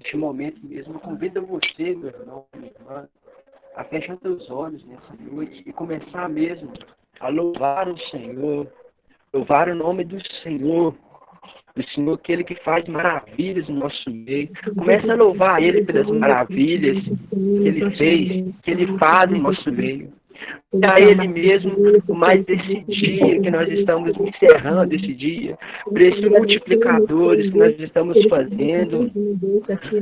neste momento mesmo, eu convido você, meu irmão, minha irmã, a fechar seus olhos nessa noite e começar mesmo a louvar o Senhor, louvar o nome do Senhor aquele que faz maravilhas no nosso meio. Começa a louvar Ele pelas maravilhas que Ele fez, que Ele faz em nosso meio. A Ele mesmo, por mais desse dia que nós estamos encerrando esse dia, por esses multiplicadores que nós estamos fazendo.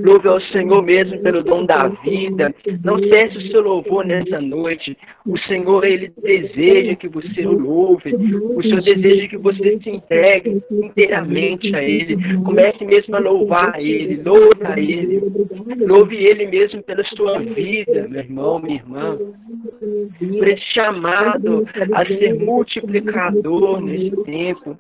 Louve ao Senhor mesmo pelo dom da vida. Não cesse o seu louvor nessa noite. O Senhor, Ele deseja que você o louve. O Senhor deseja que você se entregue inteiramente a Ele. Comece mesmo a louvar a Ele. Louve a Ele. Louve Ele mesmo pela sua vida, meu irmão, minha irmã. Por esse chamado a ser multiplicador nesse tempo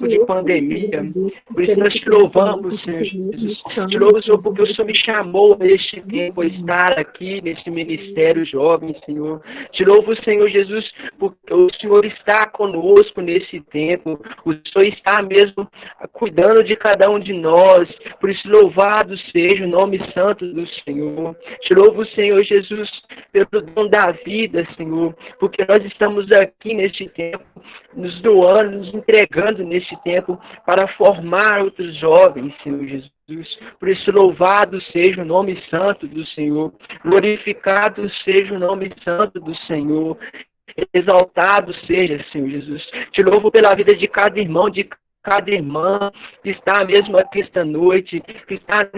de pandemia. Por isso nós te louvamos, Senhor Jesus. Te louvo, Senhor, porque o Senhor me chamou neste tempo a estar aqui nesse ministério jovem, Senhor. Te louvo, Senhor Jesus, porque o Senhor está conosco nesse tempo. O Senhor está mesmo cuidando de cada um de nós. Por isso, louvado seja o nome santo do Senhor. Te louvo, Senhor Jesus, pelo dom da vida, Senhor, porque nós estamos aqui neste tempo, nos doando, nos entregando neste tempo para formar outros jovens, Senhor Jesus. Por isso, louvado seja o nome santo do Senhor, glorificado seja o nome santo do Senhor, exaltado seja, Senhor Jesus. Te louvo pela vida de cada irmão, de cada irmã que está mesmo aqui esta noite, que está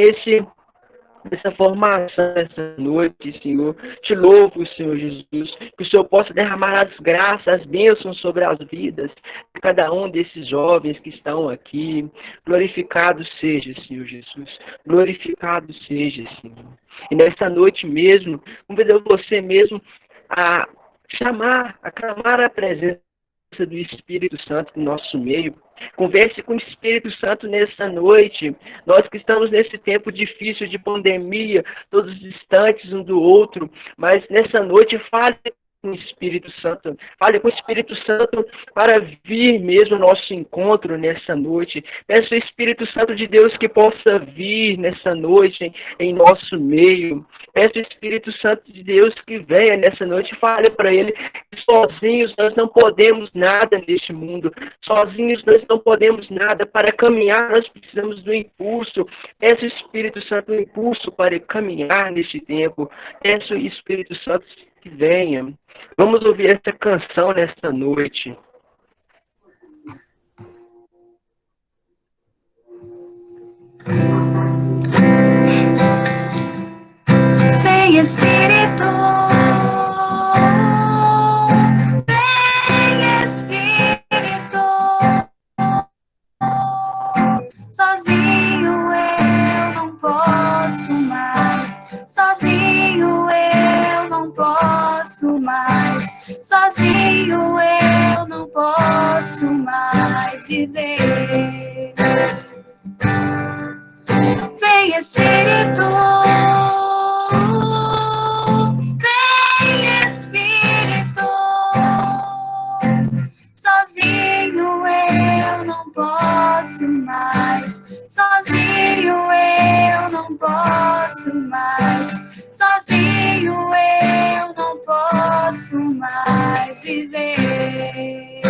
nessa formação essa noite, Senhor. Te louvo, Senhor Jesus, que o Senhor possa derramar as graças, as bênçãos sobre as vidas de cada um desses jovens que estão aqui. Glorificado seja, Senhor Jesus. Glorificado seja, Senhor. E nesta noite mesmo, convido você mesmo a chamar, a clamar a presença do Espírito Santo no nosso meio. Converse com o Espírito Santo nessa noite. Nós que estamos nesse tempo difícil de pandemia, todos distantes um do outro, mas nessa noite fale com o Espírito Santo. Fale com o Espírito Santo para vir mesmo ao nosso encontro nessa noite. Peço ao Espírito Santo de Deus que possa vir nessa noite em nosso meio. Peço ao Espírito Santo de Deus que venha nessa noite e fale para Ele que sozinhos nós não podemos nada neste mundo. Sozinhos nós não podemos nada. Para caminhar nós precisamos do impulso. Peço ao Espírito Santo um impulso para caminhar neste tempo. Peço ao Espírito Santo que venha. Vamos ouvir essa canção nesta noite. Vem Espírito, vem Espírito, sozinho eu não posso mais, sozinho eu não posso mais, sozinho eu não posso mais viver. Vem Espírito, vem Espírito, sozinho eu não posso mais, sozinho eu não posso mais, sozinho eu não posso mais viver.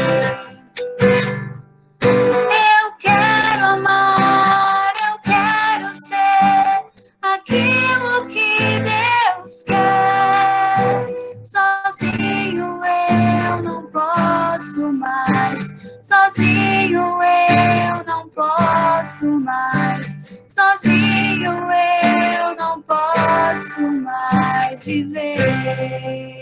Eu quero amar, eu quero ser aquilo que Deus quer. Sozinho eu não posso mais, sozinho eu não posso mais, sozinho eu não posso mais viver.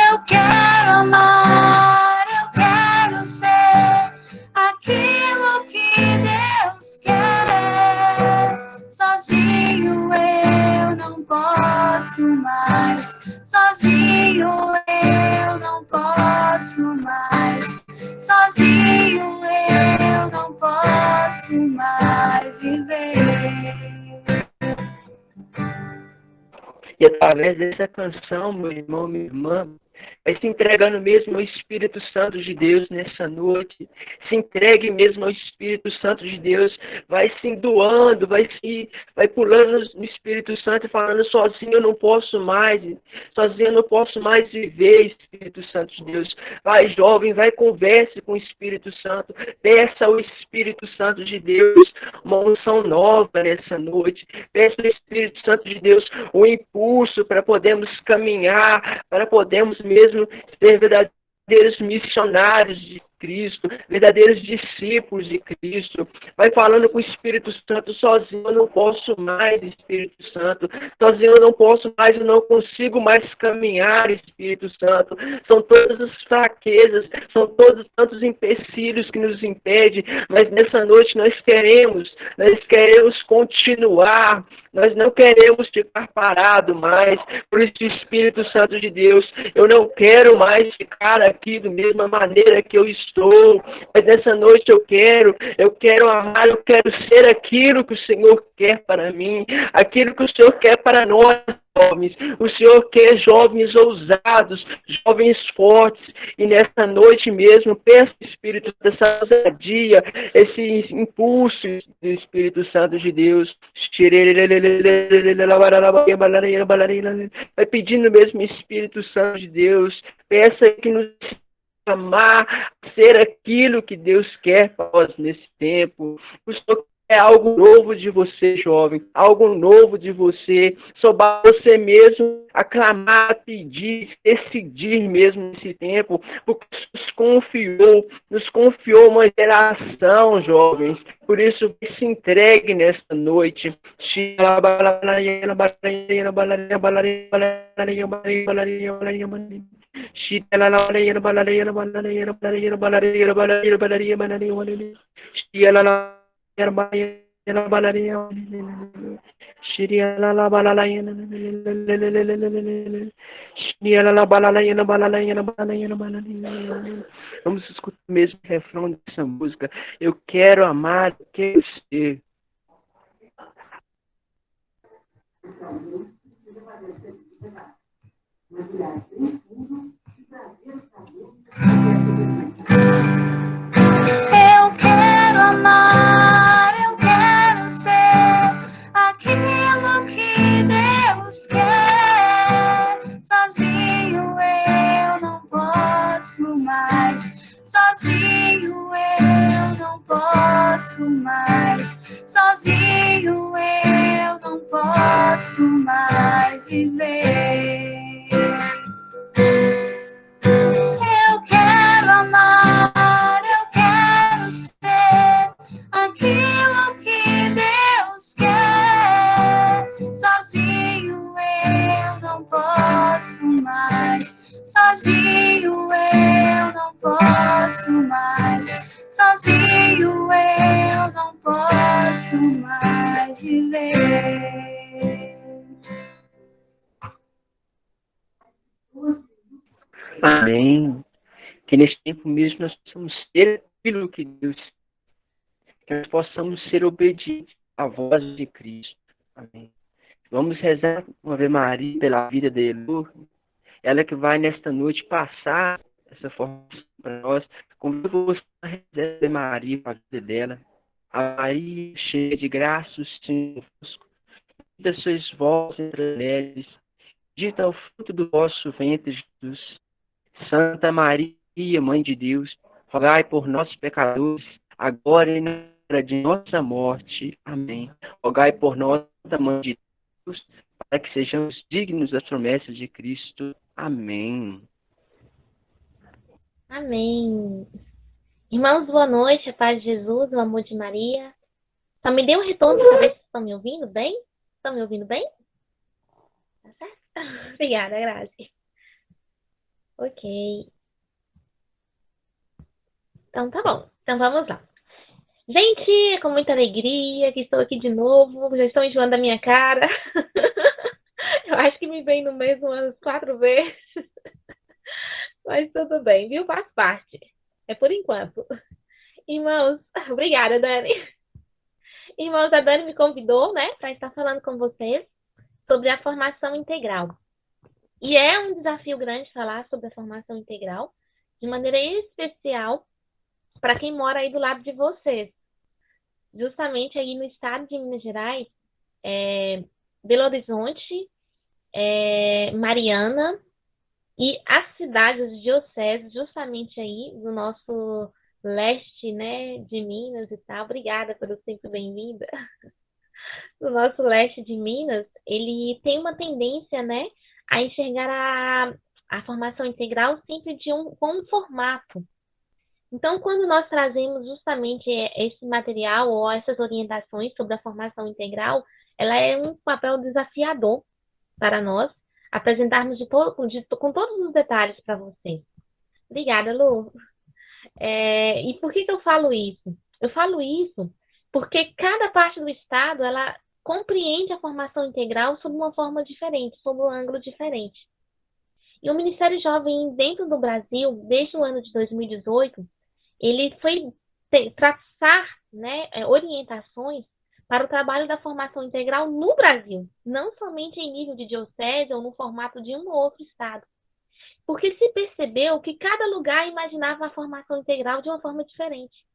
Eu quero amar, eu quero ser aquilo que Deus quer. Sozinho eu não posso mais, sozinho eu não posso mais, sozinho eu não posso mais viver. E através dessa canção, meu irmão, minha irmã, Vai se entregando mesmo ao Espírito Santo de Deus nessa noite. Se entregue mesmo ao Espírito Santo de Deus. Vai se doando, vai pulando no Espírito Santo e falando: sozinho eu não posso mais. Sozinho eu não posso mais viver, Espírito Santo de Deus. Vai, jovem, vai, converse com o Espírito Santo. Peça ao Espírito Santo de Deus uma unção nova nessa noite. Peça ao Espírito Santo de Deus o impulso para podermos caminhar, para podermos mesmo ser verdadeiros missionários de Cristo, verdadeiros discípulos de Cristo. Vai falando com o Espírito Santo: sozinho eu não posso mais, Espírito Santo. Sozinho eu não posso mais, eu não consigo mais caminhar, Espírito Santo. São todas as fraquezas, são todos tantos empecilhos que nos impedem, mas nessa noite nós queremos continuar. Nós não queremos ficar parado mais. Por isso, Espírito Santo de Deus, eu não quero mais ficar aqui da mesma maneira que eu estou. Mas nessa noite eu quero amar, eu quero ser aquilo que o Senhor quer para mim, aquilo que o Senhor quer para nós, jovens. O Senhor quer jovens ousados, jovens fortes. E nessa noite mesmo, peça o Espírito dessa ousadia, esse impulso do Espírito Santo de Deus. Vai pedindo mesmo, Espírito Santo de Deus. Peça que nos amar, ser aquilo que Deus quer para nós nesse tempo. O Senhor é algo novo de você, jovem, algo novo de você. Só basta você mesmo aclamar, pedir, decidir mesmo nesse tempo, porque nos confiou uma geração, jovens. Por isso, se entregue nesta noite. Vamos escutar o mesmo refrão dessa música. Eu quero amar, eu quero ser. Eu quero amar, eu quero ser aquilo que Deus quer. Sozinho eu não posso mais. Sozinho eu não posso mais. Sozinho eu não posso mais viver. Eu quero amar, eu quero ser aquilo que Deus quer. Sozinho eu não posso mais. Sozinho eu não posso mais. Sozinho eu não posso mais viver. Amém. Que nesse tempo mesmo nós possamos ser aquilo que Deus quer. Que nós possamos ser obedientes à voz de Cristo. Amém. Vamos rezar uma Ave Maria pela vida de Elô. Ela que vai nesta noite passar essa força para nós. Convido você a rezar Ave Maria para a vida dela. A Maria, cheia de graça, o Senhor é convosco. Bendita sois vós entre as mulheres. Bendito é o fruto do vosso ventre, Jesus. Santa Maria, Mãe de Deus, rogai por nós, pecadores, agora e na hora de nossa morte. Amém. Rogai por nós, Santa Mãe de Deus, para que sejamos dignos das promessas de Cristo. Amém. Amém. Irmãos, boa noite, a paz de Jesus, o amor de Maria. Só me dê um retorno para saber se estão me ouvindo bem? Estão me ouvindo bem? Tá certo? Obrigada, Grazi. Ok. Então, tá bom. Então, vamos lá. Gente, com muita alegria que estou aqui de novo. Já estão enjoando da minha cara. Eu acho que me vem no mês umas 4 vezes. Mas tudo bem, viu? Faz parte. É por enquanto. Irmãos, obrigada, Dani. Irmãos, a Dani me convidou, né, para estar falando com vocês sobre a formação integral. E é um desafio grande falar sobre a formação integral, de maneira especial para quem mora aí do lado de vocês. Justamente aí no estado de Minas Gerais, Belo Horizonte, Mariana e as cidades dioceses, justamente aí do nosso leste, né, de Minas e tal. Obrigada pelo sempre bem-vinda. No nosso leste de Minas, ele tem uma tendência, né, a enxergar a formação integral sempre com um formato. Então, quando nós trazemos justamente esse material ou essas orientações sobre a formação integral, ela é um papel desafiador para nós apresentarmos com todos os detalhes para vocês. Obrigada, Lu. E por que eu falo isso? Eu falo isso porque cada parte do Estado, ela compreende a formação integral sob uma forma diferente, sob um ângulo diferente. E o Ministério Jovem, dentro do Brasil, desde o ano de 2018, ele foi traçar, né, orientações para o trabalho da formação integral no Brasil, não somente em nível de diocese ou no formato de um ou outro estado. Porque se percebeu que cada lugar imaginava a formação integral de uma forma diferente.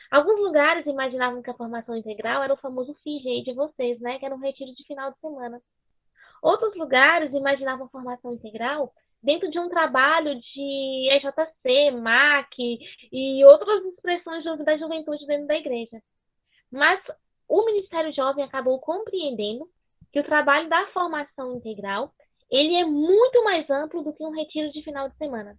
Alguns lugares imaginavam que a formação integral era o famoso FIG aí de vocês, né, que era um retiro de final de semana. Outros lugares imaginavam a formação integral dentro de um trabalho de EJC, MAC e outras expressões da juventude dentro da igreja. Mas o Ministério Jovem acabou compreendendo que o trabalho da formação integral ele é muito mais amplo do que um retiro de final de semana.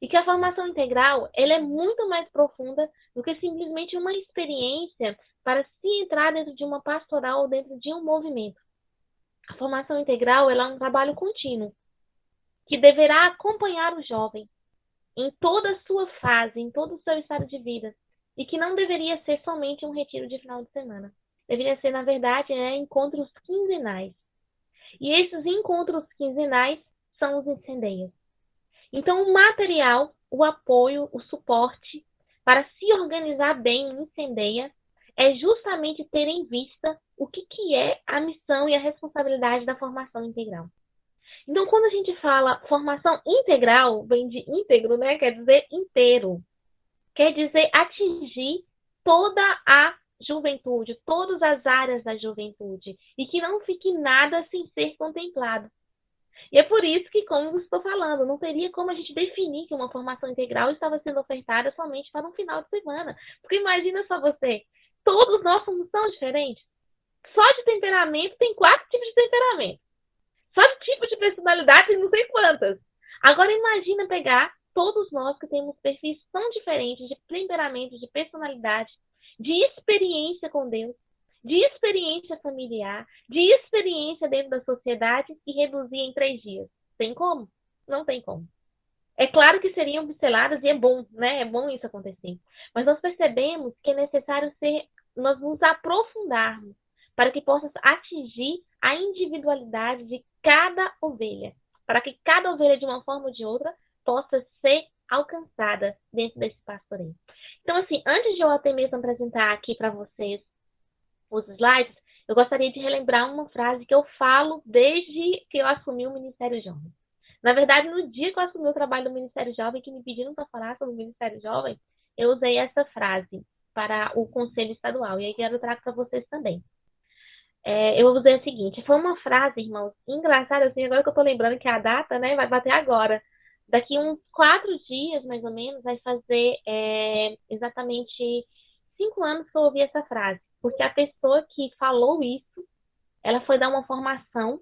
E que a formação integral ela é muito mais profunda do que simplesmente uma experiência para se entrar dentro de uma pastoral ou dentro de um movimento. A formação integral ela é um trabalho contínuo, que deverá acompanhar o jovem em toda a sua fase, em todo o seu estado de vida, e que não deveria ser somente um retiro de final de semana. Deveria ser, na verdade, encontros quinzenais. E esses encontros quinzenais são os incendeias. Então, o material, o apoio, o suporte para se organizar bem em incendeia é justamente ter em vista o que é a missão e a responsabilidade da formação integral. Então, quando a gente fala formação integral, vem de íntegro, né? Quer dizer inteiro. Quer dizer atingir toda a juventude, todas as áreas da juventude. E que não fique nada sem ser contemplado. E é por isso que, como eu estou falando, não teria como a gente definir que uma formação integral estava sendo ofertada somente para um final de semana. Porque imagina só você, todos nós somos tão diferentes. Só de temperamento tem 4 tipos de temperamento. Só de tipo de personalidade tem não sei quantas. Agora imagina pegar todos nós que temos perfis tão diferentes de temperamento, de personalidade, de experiência com Deus, de experiência familiar, de experiência dentro da sociedade e reduzir em 3 dias. Tem como? Não tem como. É claro que seriam pinceladas e é bom, né? É bom isso acontecer. Mas nós percebemos que é necessário nós nos aprofundarmos para que possa atingir a individualidade de cada ovelha, para que cada ovelha, de uma forma ou de outra, possa ser alcançada dentro desse pastoreio. Então, assim, antes de eu até mesmo apresentar aqui para vocês os slides, eu gostaria de relembrar uma frase que eu falo desde que eu assumi o Ministério Jovem. Na verdade, no dia que eu assumi o trabalho do Ministério Jovem, que me pediram para falar sobre o Ministério Jovem, eu usei essa frase para o Conselho Estadual. E aí quero trazer para vocês também. Eu usei o seguinte, foi uma frase, irmãos, engraçada, assim, agora que eu tô lembrando que a data, né, vai bater agora. Daqui uns 4 dias, mais ou menos, vai fazer exatamente 5 anos que eu ouvi essa frase. Porque a pessoa que falou isso, ela foi dar uma formação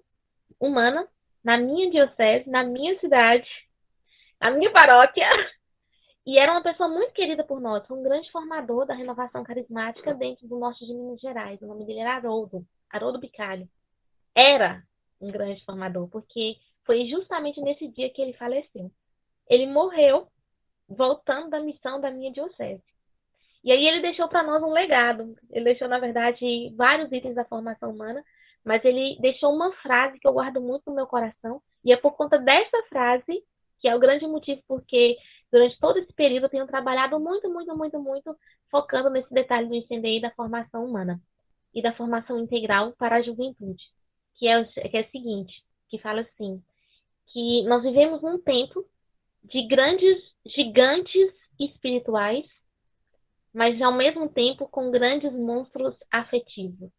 humana na minha diocese, na minha cidade, na minha paróquia, e era uma pessoa muito querida por nós, foi um grande formador da renovação carismática dentro do norte de Minas Gerais. O nome dele era Haroldo Bicalho. Era um grande formador, porque foi justamente nesse dia que ele faleceu. Ele morreu voltando da missão da minha diocese. E aí ele deixou para nós um legado. Ele deixou, na verdade, vários itens da formação humana, mas ele deixou uma frase que eu guardo muito no meu coração, e é por conta dessa frase que é o grande motivo porque durante todo esse período eu tenho trabalhado muito, muito, muito, muito focando nesse detalhe do incendeio da formação humana e da formação integral para a juventude, que é o seguinte, que fala assim, que nós vivemos num tempo de grandes gigantes espirituais, mas ao mesmo tempo com grandes monstros afetivos.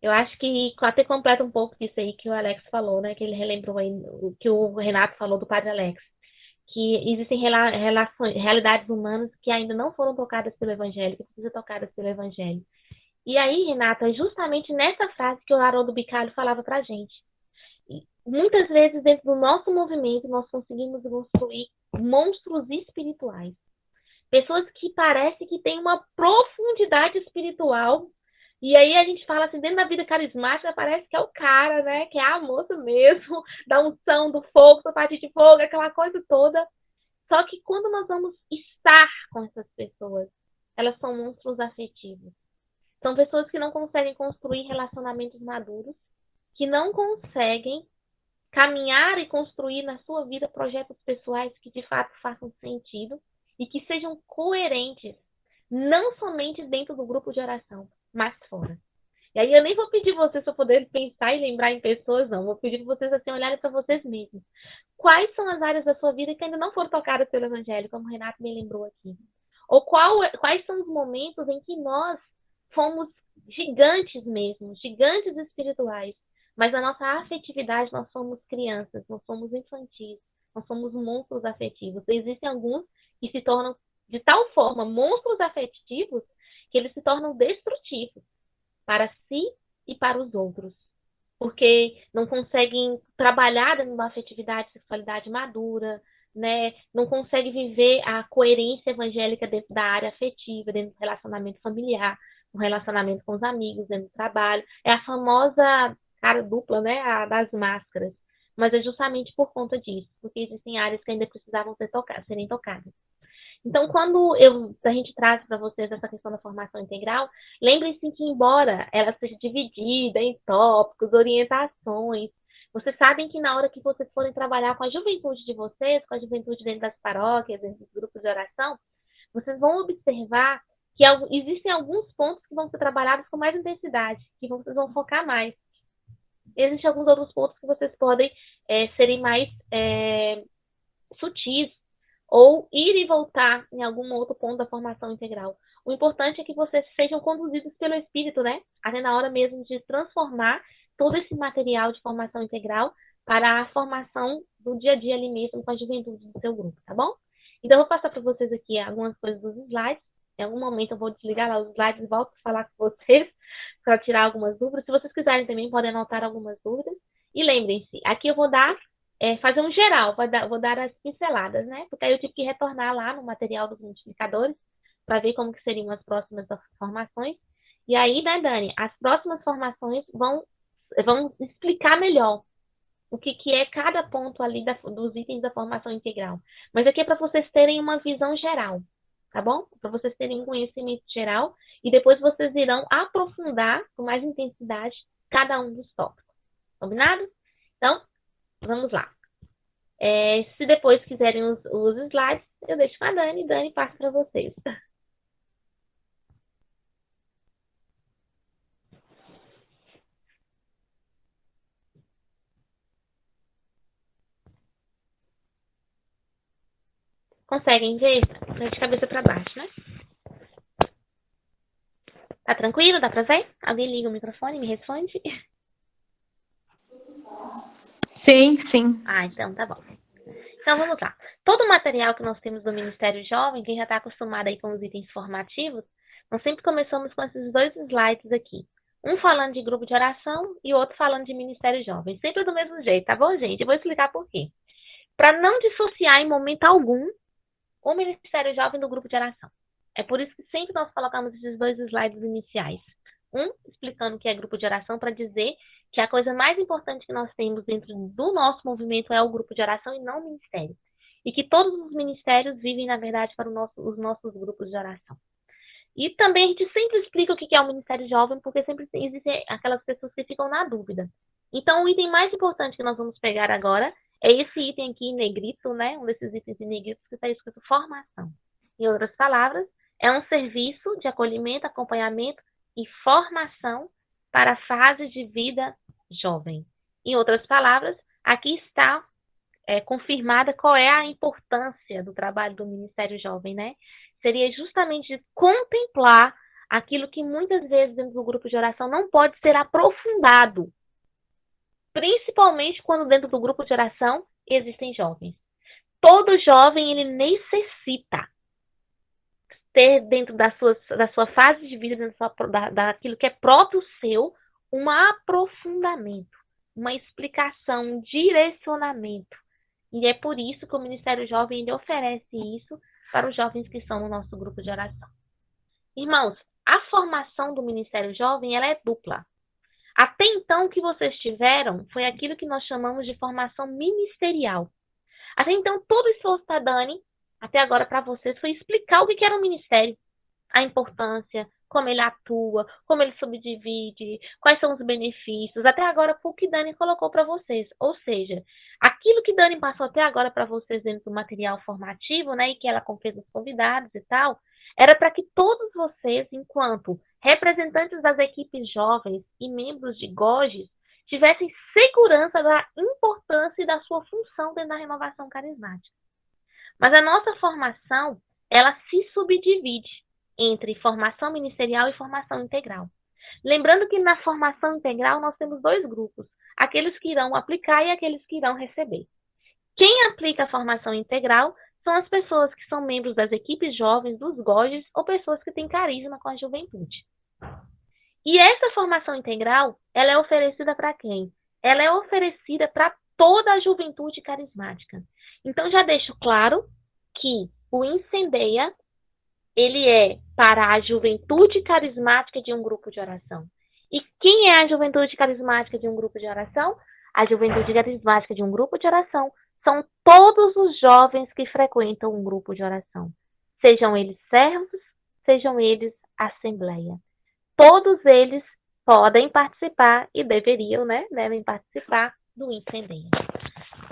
Eu acho que até completa um pouco disso aí que o Alex falou, né? Que ele relembrou aí o que o Renato falou do Padre Alex. Que existem realidades humanas que ainda não foram tocadas pelo Evangelho, que precisam ser tocadas pelo Evangelho. E aí, Renato, é justamente nessa frase que o Haroldo Bicalho falava pra gente. E muitas vezes, dentro do nosso movimento, nós conseguimos construir monstros espirituais. Pessoas que parecem que têm uma profundidade espiritual. E aí a gente fala assim, dentro da vida carismática, parece que é o cara, né? Que é a moça mesmo, da unção, do fogo, do partir de fogo, aquela coisa toda. Só que quando nós vamos estar com essas pessoas, elas são monstros afetivos. São pessoas que não conseguem construir relacionamentos maduros, que não conseguem caminhar e construir na sua vida projetos pessoais que de fato façam sentido e que sejam coerentes, não somente dentro do grupo de oração, mas fora. E aí eu nem vou pedir vocês para poder pensar e lembrar em pessoas, não. Vou pedir para vocês assim olharem para vocês mesmos. Quais são as áreas da sua vida que ainda não foram tocadas pelo Evangelho, como o Renato me lembrou aqui? Ou quais são os momentos em que nós fomos gigantes mesmo, gigantes espirituais, mas na nossa afetividade nós somos crianças, nós somos infantis, nós somos monstros afetivos. Existem alguns que se tornam de tal forma monstros afetivos que eles se tornam destrutivos para si e para os outros. Porque não conseguem trabalhar dentro de uma afetividade, sexualidade madura, né? Não conseguem viver a coerência evangélica dentro da área afetiva, dentro do relacionamento familiar, no relacionamento com os amigos, dentro do trabalho. É a famosa cara dupla, né? A das máscaras. Mas é justamente por conta disso, porque existem áreas que ainda precisavam serem tocadas. Então, quando a gente traz para vocês essa questão da formação integral, lembrem-se que, embora ela seja dividida em tópicos, orientações, vocês sabem que na hora que vocês forem trabalhar com a juventude de vocês, com a juventude dentro das paróquias, dentro dos grupos de oração, vocês vão observar que existem alguns pontos que vão ser trabalhados com mais intensidade, que vocês vão focar mais. Existem alguns outros pontos que vocês podem serem mais sutis, ou ir e voltar em algum outro ponto da formação integral. O importante é que vocês sejam conduzidos pelo Espírito, né? Até na hora mesmo de transformar todo esse material de formação integral para a formação do dia a dia ali mesmo com a juventude do seu grupo, tá bom? Então, eu vou passar para vocês aqui algumas coisas dos slides. Em algum momento eu vou desligar lá os slides e volto a falar com vocês para tirar algumas dúvidas. Se vocês quiserem também, podem anotar algumas dúvidas. E lembrem-se, aqui eu vou dar fazer um geral, vou dar as pinceladas, né? Porque aí eu tive que retornar lá no material dos multiplicadores para ver como que seriam as próximas formações. E aí, né, Dani, as próximas formações vão explicar melhor o que é cada ponto ali dos itens da formação integral. Mas aqui é para vocês terem uma visão geral, tá bom? Para vocês terem um conhecimento geral e depois vocês irão aprofundar com mais intensidade cada um dos tópicos. Combinado? Então, vamos lá. Se depois quiserem os slides, eu deixo com a Dani. Dani, passo para vocês. Conseguem ver? Tá de cabeça para baixo, né? Tá tranquilo? Dá para ver? Alguém liga o microfone e me responde? Sim, sim. Então tá bom. Então vamos lá. Todo o material que nós temos do Ministério Jovem, quem já está acostumado aí com os itens formativos, nós sempre começamos com esses dois slides aqui. Um falando de grupo de oração e o outro falando de Ministério Jovem. Sempre do mesmo jeito, tá bom, gente? Eu vou explicar por quê. Para não dissociar em momento algum o Ministério Jovem do grupo de oração. É por isso que sempre nós colocamos esses dois slides iniciais. Um explicando o que é grupo de oração para dizer que a coisa mais importante que nós temos dentro do nosso movimento é o grupo de oração e não o ministério. E que todos os ministérios vivem, na verdade, para os nossos grupos de oração. E também a gente sempre explica o que é o Ministério Jovem, porque sempre existem aquelas pessoas que ficam na dúvida. Então, o item mais importante que nós vamos pegar agora é esse item aqui em negrito, né? Um desses itens em negrito que está escrito formação. Em outras palavras, é um serviço de acolhimento, acompanhamento e formação para a fase de vida jovem. Em outras palavras, aqui está confirmada qual é a importância do trabalho do Ministério Jovem, né? Seria justamente contemplar aquilo que muitas vezes dentro do grupo de oração não pode ser aprofundado, principalmente quando dentro do grupo de oração existem jovens. Todo jovem, ele necessita ter dentro da sua fase de vida, dentro daquilo que é próprio seu, um aprofundamento, uma explicação, um direcionamento. E é por isso que o Ministério Jovem ele oferece isso para os jovens que estão no nosso grupo de oração. Irmãos, a formação do Ministério Jovem ela é dupla. Até então, o que vocês tiveram foi aquilo que nós chamamos de formação ministerial. Até então, todo o esforço da Dani, até agora para vocês, foi explicar o que era um ministério, a importância, como ele atua, como ele subdivide, quais são os benefícios. Até agora foi o que Dani colocou para vocês. Ou seja, aquilo que Dani passou até agora para vocês dentro do material formativo, né, e que ela fez os convidados e tal, era para que todos vocês, enquanto representantes das equipes jovens e membros de GOGES, tivessem segurança da importância e da sua função dentro da renovação carismática. Mas a nossa formação, ela se subdivide entre formação ministerial e formação integral. Lembrando que na formação integral nós temos dois grupos, aqueles que irão aplicar e aqueles que irão receber. Quem aplica a formação integral são as pessoas que são membros das equipes jovens, dos GOGES, ou pessoas que têm carisma com a juventude. E essa formação integral, ela é oferecida para quem? Ela é oferecida para toda a juventude carismática. Então, já deixo claro que o Incendeia, ele é para a juventude carismática de um grupo de oração. E quem é a juventude carismática de um grupo de oração? A juventude carismática de um grupo de oração são todos os jovens que frequentam um grupo de oração. Sejam eles servos, sejam eles assembleia. Todos eles podem participar e deveriam, né? Devem participar do Incendeia.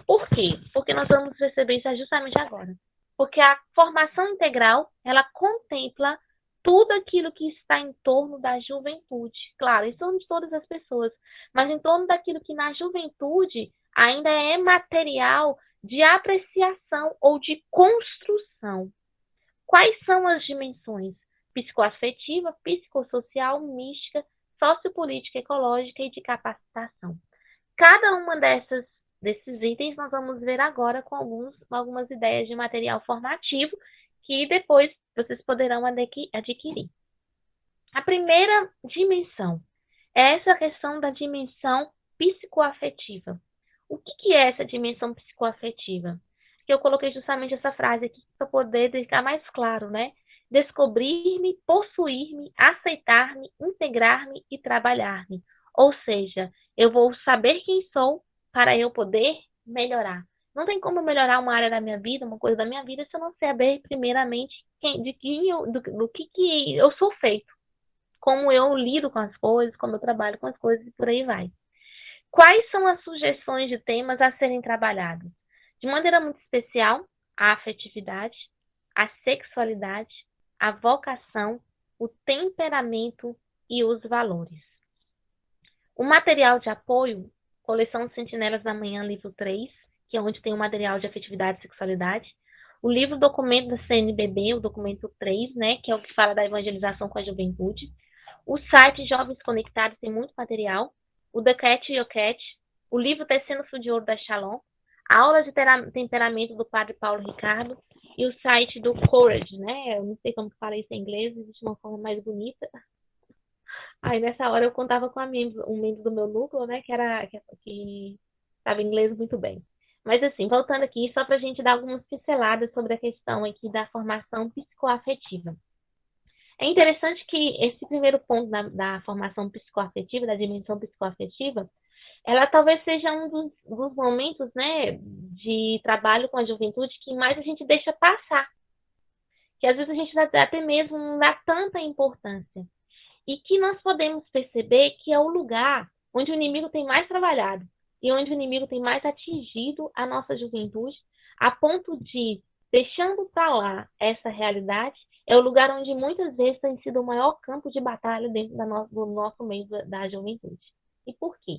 Por quê? Porque nós vamos receber isso justamente agora. Porque a formação integral, ela contempla tudo aquilo que está em torno da juventude. Claro, em torno de todas as pessoas, mas em torno daquilo que na juventude ainda é material de apreciação ou de construção. Quais são as dimensões? Psicoafetiva, psicossocial, mística, sociopolítica, ecológica e de capacitação. Cada uma desses itens nós vamos ver agora com algumas ideias de material formativo que depois vocês poderão adquirir. A primeira dimensão é essa questão da dimensão psicoafetiva. O que é essa dimensão psicoafetiva? Que eu coloquei justamente essa frase aqui para poder ficar mais claro, né? Descobrir-me, possuir-me, aceitar-me, integrar-me e trabalhar-me. Ou seja, eu vou saber quem sou para eu poder melhorar. Não tem como melhorar uma área da minha vida, uma coisa da minha vida, se eu não saber primeiramente do que eu sou feito. Como eu lido com as coisas, como eu trabalho com as coisas e por aí vai. Quais são as sugestões de temas a serem trabalhados? De maneira muito especial, a afetividade, a sexualidade, a vocação, o temperamento e os valores. O material de apoio, coleção Sentinelas da Manhã, livro 3, que é onde tem o material de afetividade e sexualidade. O livro documento da CNBB, o documento 3, né, que é o que fala da evangelização com a juventude. O site Jovens Conectados tem muito material. O The Cat e o Cat. O livro Tecendo Fio de Ouro da Shalom. A aula de temperamento do Padre Paulo Ricardo. E o site do Courage, né? Eu não sei como que fala isso em inglês, existe uma forma mais bonita. Aí nessa hora eu contava com um membro do meu núcleo, né? Que estava em inglês muito bem. Mas assim, voltando aqui, só para a gente dar algumas pinceladas sobre a questão aqui da formação psicoafetiva. É interessante que esse primeiro ponto da formação psicoafetiva, da dimensão psicoafetiva, ela talvez seja um dos momentos, né, de trabalho com a juventude que mais a gente deixa passar. Que às vezes a gente até mesmo não dá tanta importância. E que nós podemos perceber que é o lugar onde o inimigo tem mais trabalhado e onde o inimigo tem mais atingido a nossa juventude, a ponto de, deixando para lá essa realidade, é o lugar onde muitas vezes tem sido o maior campo de batalha dentro do nosso meio da juventude. E por quê?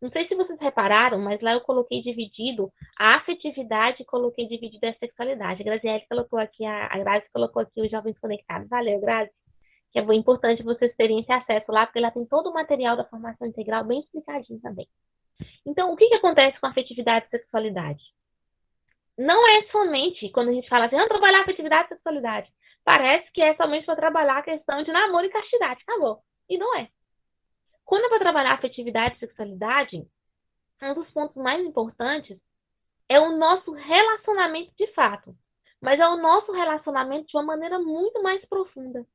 Não sei se vocês repararam, mas lá eu coloquei dividido a afetividade e coloquei dividido a sexualidade. A Graziele colocou aqui, a Grazi colocou aqui os jovens conectados. Valeu, Grazi. Que é importante vocês terem esse acesso lá, porque lá tem todo o material da formação integral bem explicadinho também. Então, o que acontece com a afetividade e sexualidade? Não é somente quando a gente fala assim, vamos trabalhar afetividade e sexualidade. Parece que é somente para trabalhar a questão de namoro e castidade. Acabou. E não é. Quando é para trabalhar afetividade e sexualidade, um dos pontos mais importantes é o nosso relacionamento de fato. Mas é o nosso relacionamento de uma maneira muito mais profunda.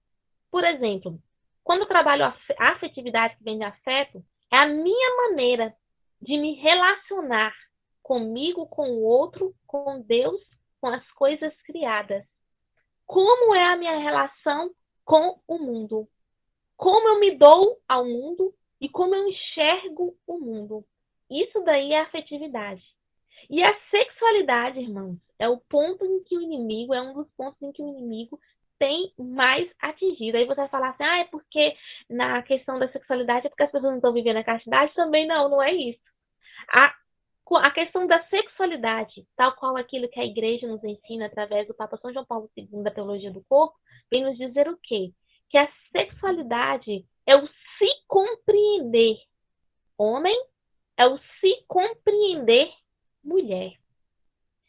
Por exemplo, quando eu trabalho a afetividade que vem de afeto, é a minha maneira de me relacionar comigo, com o outro, com Deus, com as coisas criadas. Como é a minha relação com o mundo? Como eu me dou ao mundo e como eu enxergo o mundo? Isso daí é afetividade. E a sexualidade, irmãos, é o ponto em que o inimigo, é um dos pontos em que o inimigo tem mais atingido. Aí você vai falar assim, é porque na questão da sexualidade é porque as pessoas não estão vivendo a castidade? Também não é isso. A questão da sexualidade, tal qual aquilo que a igreja nos ensina através do Papa São João Paulo II da teologia do corpo, vem nos dizer o quê? Que a sexualidade é o se compreender homem, é o se compreender mulher.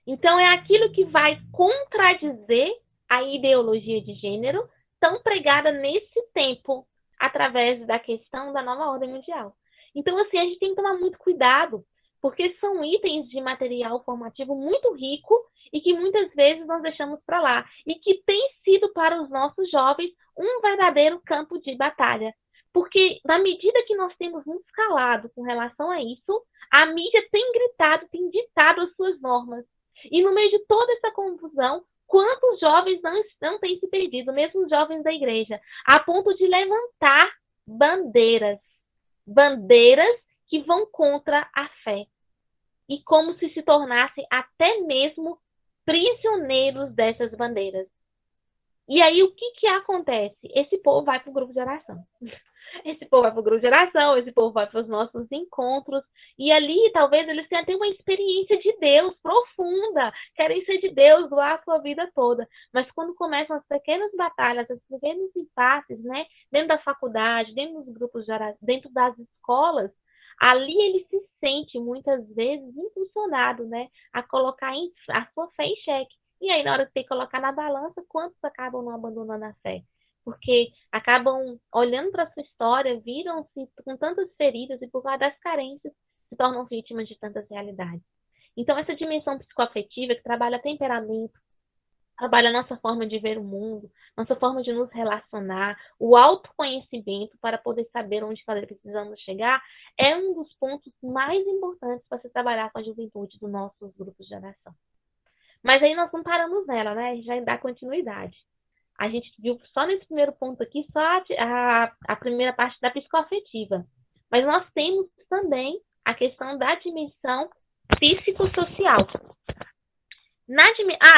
Então, é aquilo que vai contradizer a ideologia de gênero tão pregada nesse tempo, através da questão da nova ordem mundial. Então, assim, a gente tem que tomar muito cuidado, porque são itens de material formativo muito rico e que muitas vezes nós deixamos para lá. E que tem sido para os nossos jovens um verdadeiro campo de batalha. Porque, na medida que nós temos nos calado com relação a isso, a mídia tem gritado, tem ditado as suas normas. E no meio de toda essa confusão, quantos jovens não têm se perdido, mesmo os jovens da igreja, a ponto de levantar bandeiras que vão contra a fé. E como se tornassem até mesmo prisioneiros dessas bandeiras. E aí, o que acontece? Esse povo vai para o grupo de oração. Esse povo vai para o grupo de oração, esse povo vai para os nossos encontros, e ali talvez eles tenham até uma experiência de Deus profunda, querem ser de Deus lá a sua vida toda. Mas quando começam as pequenas batalhas, os pequenos impasses, né, dentro da faculdade, dentro dos grupos de oração, dentro das escolas, ali ele se sente muitas vezes impulsionado, né, a colocar a sua fé em xeque. E aí, na hora de ter que colocar na balança, quantos acabam não abandonando a fé? Porque acabam olhando para a sua história, viram-se com tantas feridas e por causa das carências se tornam vítimas de tantas realidades. Então, essa dimensão psicoafetiva que trabalha temperamento, trabalha a nossa forma de ver o mundo, nossa forma de nos relacionar, o autoconhecimento para poder saber onde precisamos chegar, é um dos pontos mais importantes para se trabalhar com a juventude dos nossos grupos de oração. Mas aí nós não paramos nela, né? A gente vai dar continuidade. A gente viu só nesse primeiro ponto aqui, só a primeira parte da psicoafetiva. Mas nós temos também a questão da dimensão psicossocial.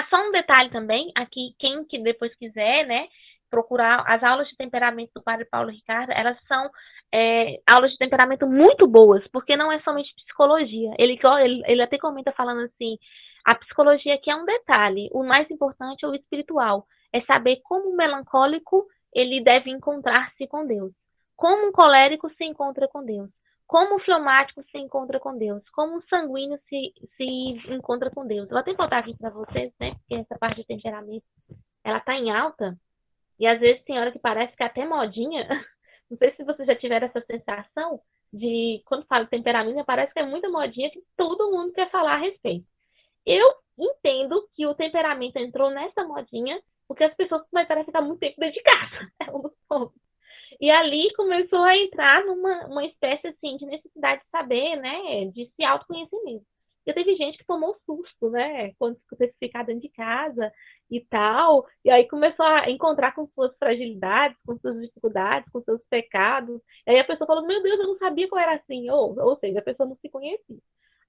Só um detalhe também, aqui, quem que depois quiser, né, procurar as aulas de temperamento do Padre Paulo Ricardo, elas são aulas de temperamento muito boas, porque não é somente psicologia. Ele até comenta falando assim, a psicologia aqui é um detalhe, o mais importante é o espiritual, é saber como o melancólico ele deve encontrar-se com Deus, como um colérico se encontra com Deus, como o fleumático se encontra com Deus, como o sanguíneo se encontra com Deus. Eu vou até botar aqui para vocês, né, porque essa parte de temperamento, ela tá em alta, e às vezes tem hora que parece que é até modinha. Não sei se vocês já tiveram essa sensação de, quando fala temperamento, parece que é muita modinha que todo mundo quer falar a respeito. Eu entendo que o temperamento entrou nessa modinha porque as pessoas começaram a ficar muito tempo dentro de casa. É um dos pontos. E ali começou a entrar numa espécie assim, de necessidade de saber, né, de se autoconhecimento. E teve gente que tomou susto, né, quando teve que ficar dentro de casa e tal, e aí começou a encontrar com suas fragilidades, com suas dificuldades, com seus pecados. E aí a pessoa falou, meu Deus, eu não sabia que eu era assim, ou seja, a pessoa não se conhecia.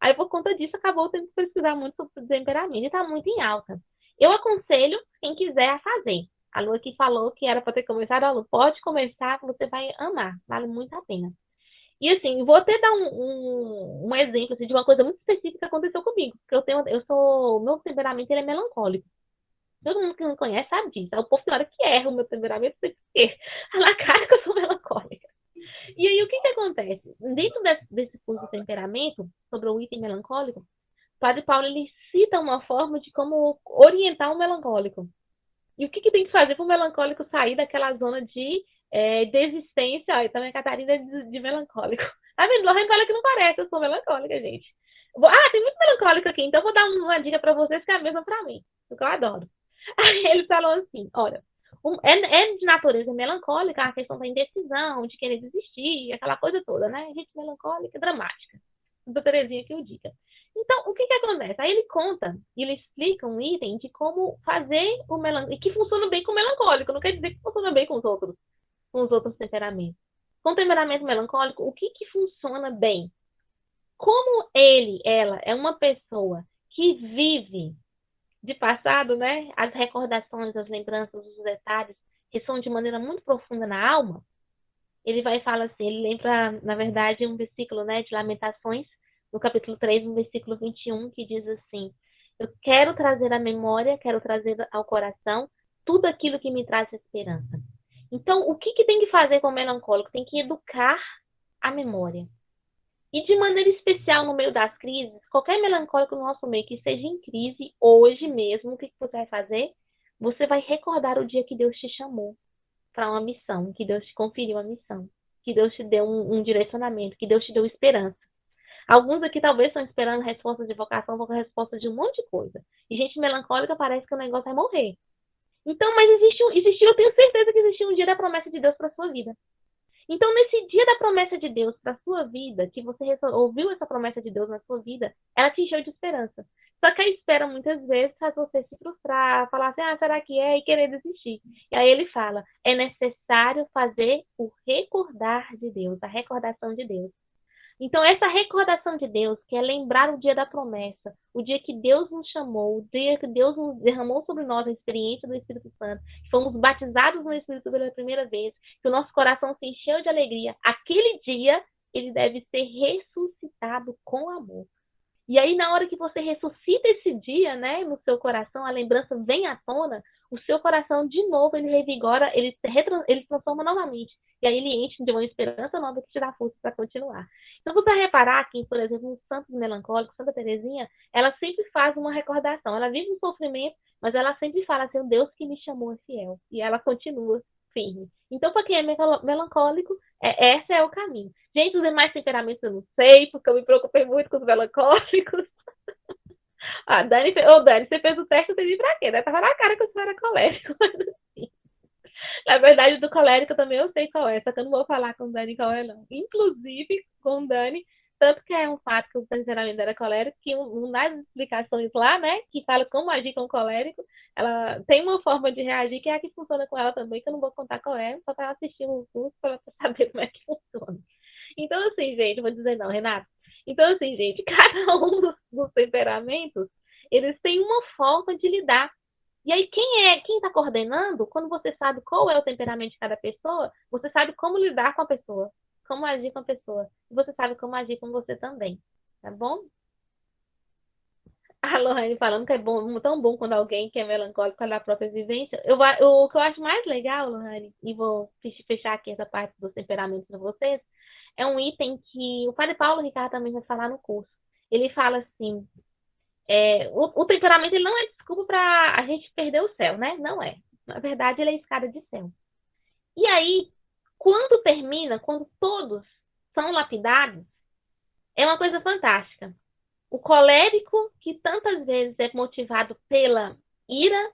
Aí, por conta disso, acabou tendo que pesquisar muito sobre o temperamento e está muito em alta. Eu aconselho quem quiser a fazer. A Lu aqui falou que era para ter começado. A Lu, pode começar, você vai amar. Vale muito a pena. E assim, vou até dar um exemplo assim, de uma coisa muito específica que aconteceu comigo. Porque o meu temperamento ele é melancólico. Todo mundo que me conhece sabe disso. O povo tem hora que erra o meu temperamento, não sei por quê. Na cara que eu sou melancólica. E aí, o que acontece? Dentro desse curso de temperamento, sobre o item melancólico, o Padre Paulo ele cita uma forma de como orientar um melancólico. E o que tem que fazer para o melancólico sair daquela zona de desistência? Olha, também a Catarina de melancólico. Tá vendo? Lorraine fala que não parece, eu sou melancólica, gente. Tem muito melancólico aqui, então eu vou dar uma dica para vocês que é a mesma para mim, porque eu adoro. Aí ele falou assim, olha, é de natureza melancólica a questão da indecisão, de querer desistir, aquela coisa toda, né? Gente melancólica, dramática. Da Terezinha que eu diga. Então, o que acontece? Aí ele conta, ele explica um item de como fazer o melancólico, e que funciona bem com o melancólico, não quer dizer que funciona bem com os outros temperamentos. Com o temperamento melancólico, o que funciona bem? Como ela é uma pessoa que vive de passado, né? As recordações, as lembranças, os detalhes, que são de maneira muito profunda na alma, ele vai falar assim, ele lembra, na verdade, um versículo, né, de Lamentações, no capítulo 3, no versículo 21, que diz assim, eu quero trazer à memória, quero trazer ao coração tudo aquilo que me traz esperança. Então, o que tem que fazer com o melancólico? Tem que educar a memória. E de maneira especial no meio das crises, qualquer melancólico no nosso meio que esteja em crise, hoje mesmo, o que você vai fazer? Você vai recordar o dia que Deus te chamou para uma missão, que Deus te conferiu uma missão, que Deus te deu um direcionamento, que Deus te deu esperança. Alguns aqui talvez estão esperando respostas de vocação, respostas de um monte de coisa. E gente melancólica parece que o negócio vai morrer. Então, mas existiu, eu tenho certeza que existiu um dia da promessa de Deus para sua vida. Então, nesse dia da promessa de Deus para sua vida, que você ouviu essa promessa de Deus na sua vida, ela te encheu de esperança. Só que a espera, muitas vezes, faz você se frustrar, falar assim, será que é? E querer desistir. E aí ele fala, é necessário fazer o recordar de Deus, a recordação de Deus. Então, essa recordação de Deus, que é lembrar o dia da promessa, o dia que Deus nos chamou, o dia que Deus nos derramou sobre nós a experiência do Espírito Santo, que fomos batizados no Espírito pela primeira vez, que o nosso coração se encheu de alegria, aquele dia ele deve ser ressuscitado com amor. E aí, na hora que você ressuscita esse dia, né, no seu coração, a lembrança vem à tona, o seu coração, de novo, ele revigora, ele transforma novamente. E aí ele enche de uma esperança nova que te dá força para continuar. Então, você vai reparar que, por exemplo, no Santos Melancólico, Santa Terezinha, ela sempre faz uma recordação. Ela vive um sofrimento, mas ela sempre fala assim, o Deus que me chamou é fiel. E ela continua firme. Então, para quem é melancólico, esse é o caminho. Gente, os demais temperamentos eu não sei, porque eu me preocupei muito com os melancólicos. Dani, Dani, você fez o teste, você viu pra quê? Né? Tava na cara que eu era colérico. Na verdade, do colérico também eu sei qual é, só que eu não vou falar com o Dani qual é, não. Inclusive, com o Dani, tanto que é um fato que o temperamento era colérico, que uma das explicações lá, né, que fala como agir com o colérico, ela tem uma forma de reagir que é a que funciona com ela também, que eu não vou contar qual é, só para ela assistir um curso para saber como é que funciona. Então, assim, gente, vou dizer não, Renato. Então, assim, gente, cada um dos temperamentos, eles têm uma forma de lidar. E aí, quem está coordenando, quando você sabe qual é o temperamento de cada pessoa, você sabe como lidar com a pessoa, como agir com a pessoa. E você sabe como agir com você também, tá bom? A Lohane falando que é bom, tão bom quando alguém que é melancólico fala da própria vivência. O que eu acho mais legal, Lohane, e vou fechar aqui essa parte dos temperamentos para vocês, é um item que o Padre Paulo Ricardo também vai falar no curso. Ele fala assim, o temperamento ele não é desculpa para a gente perder o céu, né? Não é. Na verdade, ele é escada de céu. E aí, quando todos são lapidados, é uma coisa fantástica. O colérico, que tantas vezes é motivado pela ira,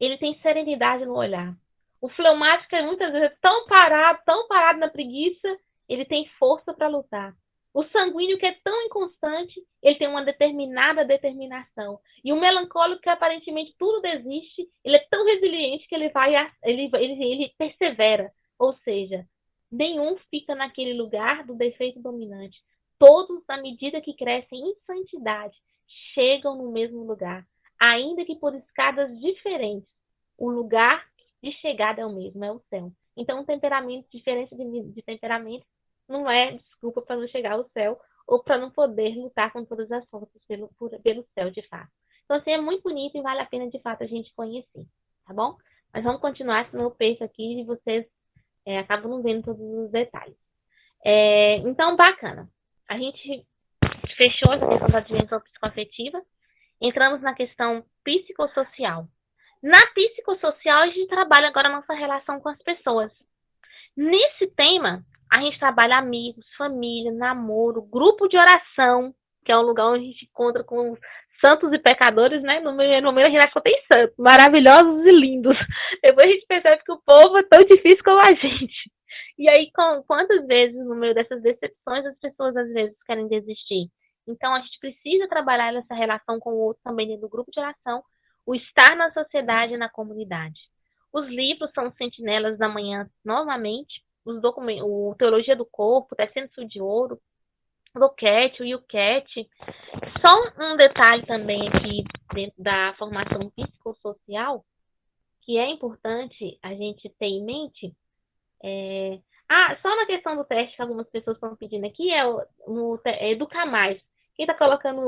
ele tem serenidade no olhar. O fleumático, muitas vezes, é tão parado na preguiça, ele tem força para lutar. O sanguíneo, que é tão inconstante, ele tem uma determinada determinação. E o melancólico, que aparentemente tudo desiste, ele é tão resiliente que ele persevera. Ou seja, nenhum fica naquele lugar do defeito dominante. Todos, à medida que crescem em santidade, chegam no mesmo lugar, ainda que por escadas diferentes. O lugar de chegada é o mesmo, é o céu. Então, diferença de temperamento não é desculpa para não chegar ao céu ou para não poder lutar com todas as forças pelo céu, de fato. Então, assim, é muito bonito e vale a pena, de fato, a gente conhecer, tá bom? Mas vamos continuar, senão eu perco aqui e vocês acabam não vendo todos os detalhes. Então, bacana. A gente fechou essa questão da dimensão psicoafetiva, entramos na questão psicossocial. Na psicossocial, a gente trabalha agora a nossa relação com as pessoas. Nesse tema, a gente trabalha amigos, família, namoro, grupo de oração, que é um lugar onde a gente encontra com os santos e pecadores, né? No meio a gente só tem santos, maravilhosos e lindos. Depois a gente percebe que o povo é tão difícil como a gente. E aí, quantas vezes, no meio dessas decepções, as pessoas às vezes querem desistir? Então, a gente precisa trabalhar essa relação com o outro também dentro do grupo de oração, o estar na sociedade e na comunidade. Os livros são Sentinelas da Manhã, novamente, o Teologia do Corpo, Tecendo Fio de Ouro, o Cat, o YouCat. Só um detalhe também aqui dentro da formação psicossocial, que é importante a gente ter em mente, só na questão do teste que algumas pessoas estão pedindo aqui, é Educar Mais. Quem está colocando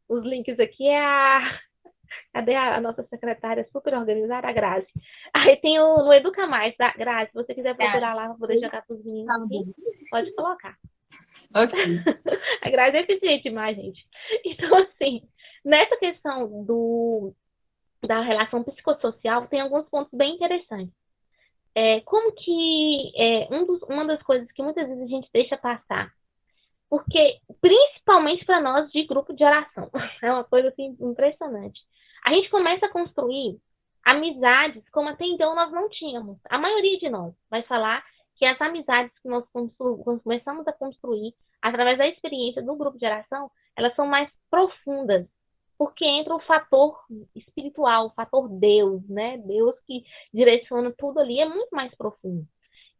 os links aqui Cadê a nossa secretária super organizada, a Grazi? Aí tem no Educa Mais, tá? Grazi, se você quiser procurar lá para poder jogar para os meninos aqui, pode colocar. Ok. A Grazi é eficiente demais, gente. Então, assim, nessa questão da relação psicossocial, tem alguns pontos bem interessantes. Como que uma das coisas que muitas vezes a gente deixa passar, porque principalmente para nós de grupo de oração, é uma coisa assim impressionante. A gente começa a construir amizades como até então nós não tínhamos. A maioria de nós vai falar que as amizades que nós começamos a construir através da experiência do grupo de oração, elas são mais profundas, porque entra o fator espiritual, o fator Deus, né? Deus que direciona tudo ali, é muito mais profundo.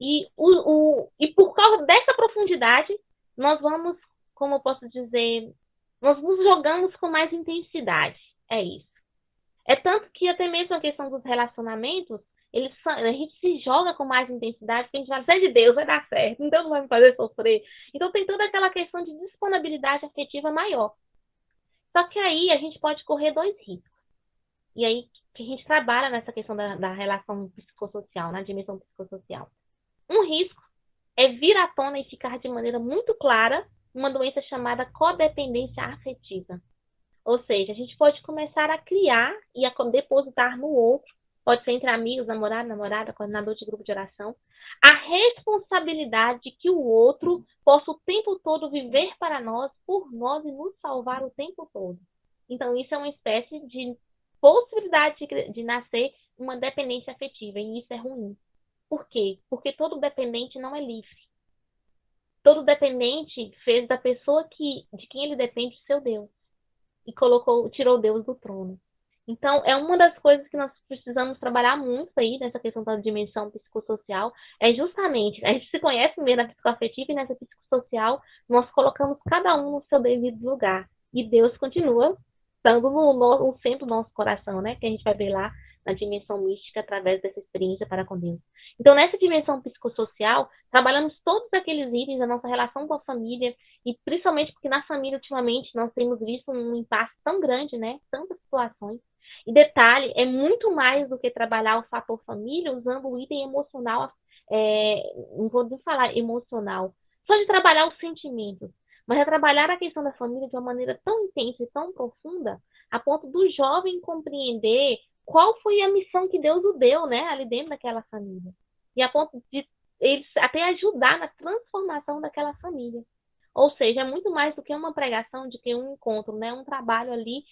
E por causa dessa profundidade, nós vamos, como eu posso dizer, nós nos jogamos com mais intensidade. É isso. É tanto que até mesmo a questão dos relacionamentos, a gente se joga com mais intensidade, porque a gente fala, se é de Deus, vai dar certo, então não vai me fazer sofrer. Então tem toda aquela questão de disponibilidade afetiva maior. Só que aí a gente pode correr dois riscos. E aí que a gente trabalha nessa questão da relação psicossocial, na dimensão psicossocial. Um risco é vir à tona e ficar de maneira muito clara uma doença chamada codependência afetiva. Ou seja, a gente pode começar a criar e a depositar no outro, pode ser entre amigos, namorado, namorada, coordenador de grupo de oração, a responsabilidade de que o outro possa o tempo todo viver para nós, por nós e nos salvar o tempo todo. Então, isso é uma espécie de possibilidade de nascer uma dependência afetiva, e isso é ruim. Por quê? Porque todo dependente não é livre. Todo dependente fez da pessoa de quem ele depende o seu Deus. E tirou Deus do trono. Então, é uma das coisas que nós precisamos trabalhar muito aí, nessa questão da dimensão psicossocial, é justamente, a gente se conhece mesmo na psicoafetiva e nessa psicossocial, nós colocamos cada um no seu devido lugar. E Deus continua estando no centro do nosso coração, né? Que a gente vai ver lá na dimensão mística através dessa experiência para com Deus. Então, nessa dimensão psicossocial, trabalhamos todos aqueles itens da nossa relação com a família, e principalmente porque na família, ultimamente, nós temos visto um impasse tão grande, né? Tantas situações. E detalhe, é muito mais do que trabalhar o fator família usando o item emocional, não vou nem falar emocional, só de trabalhar os sentimentos, mas é trabalhar a questão da família de uma maneira tão intensa e tão profunda, a ponto do jovem compreender qual foi a missão que Deus o deu, né, ali dentro daquela família. E a ponto de eles até ajudar na transformação daquela família. Ou seja, é muito mais do que uma pregação, de que um encontro, né? Um trabalho ali,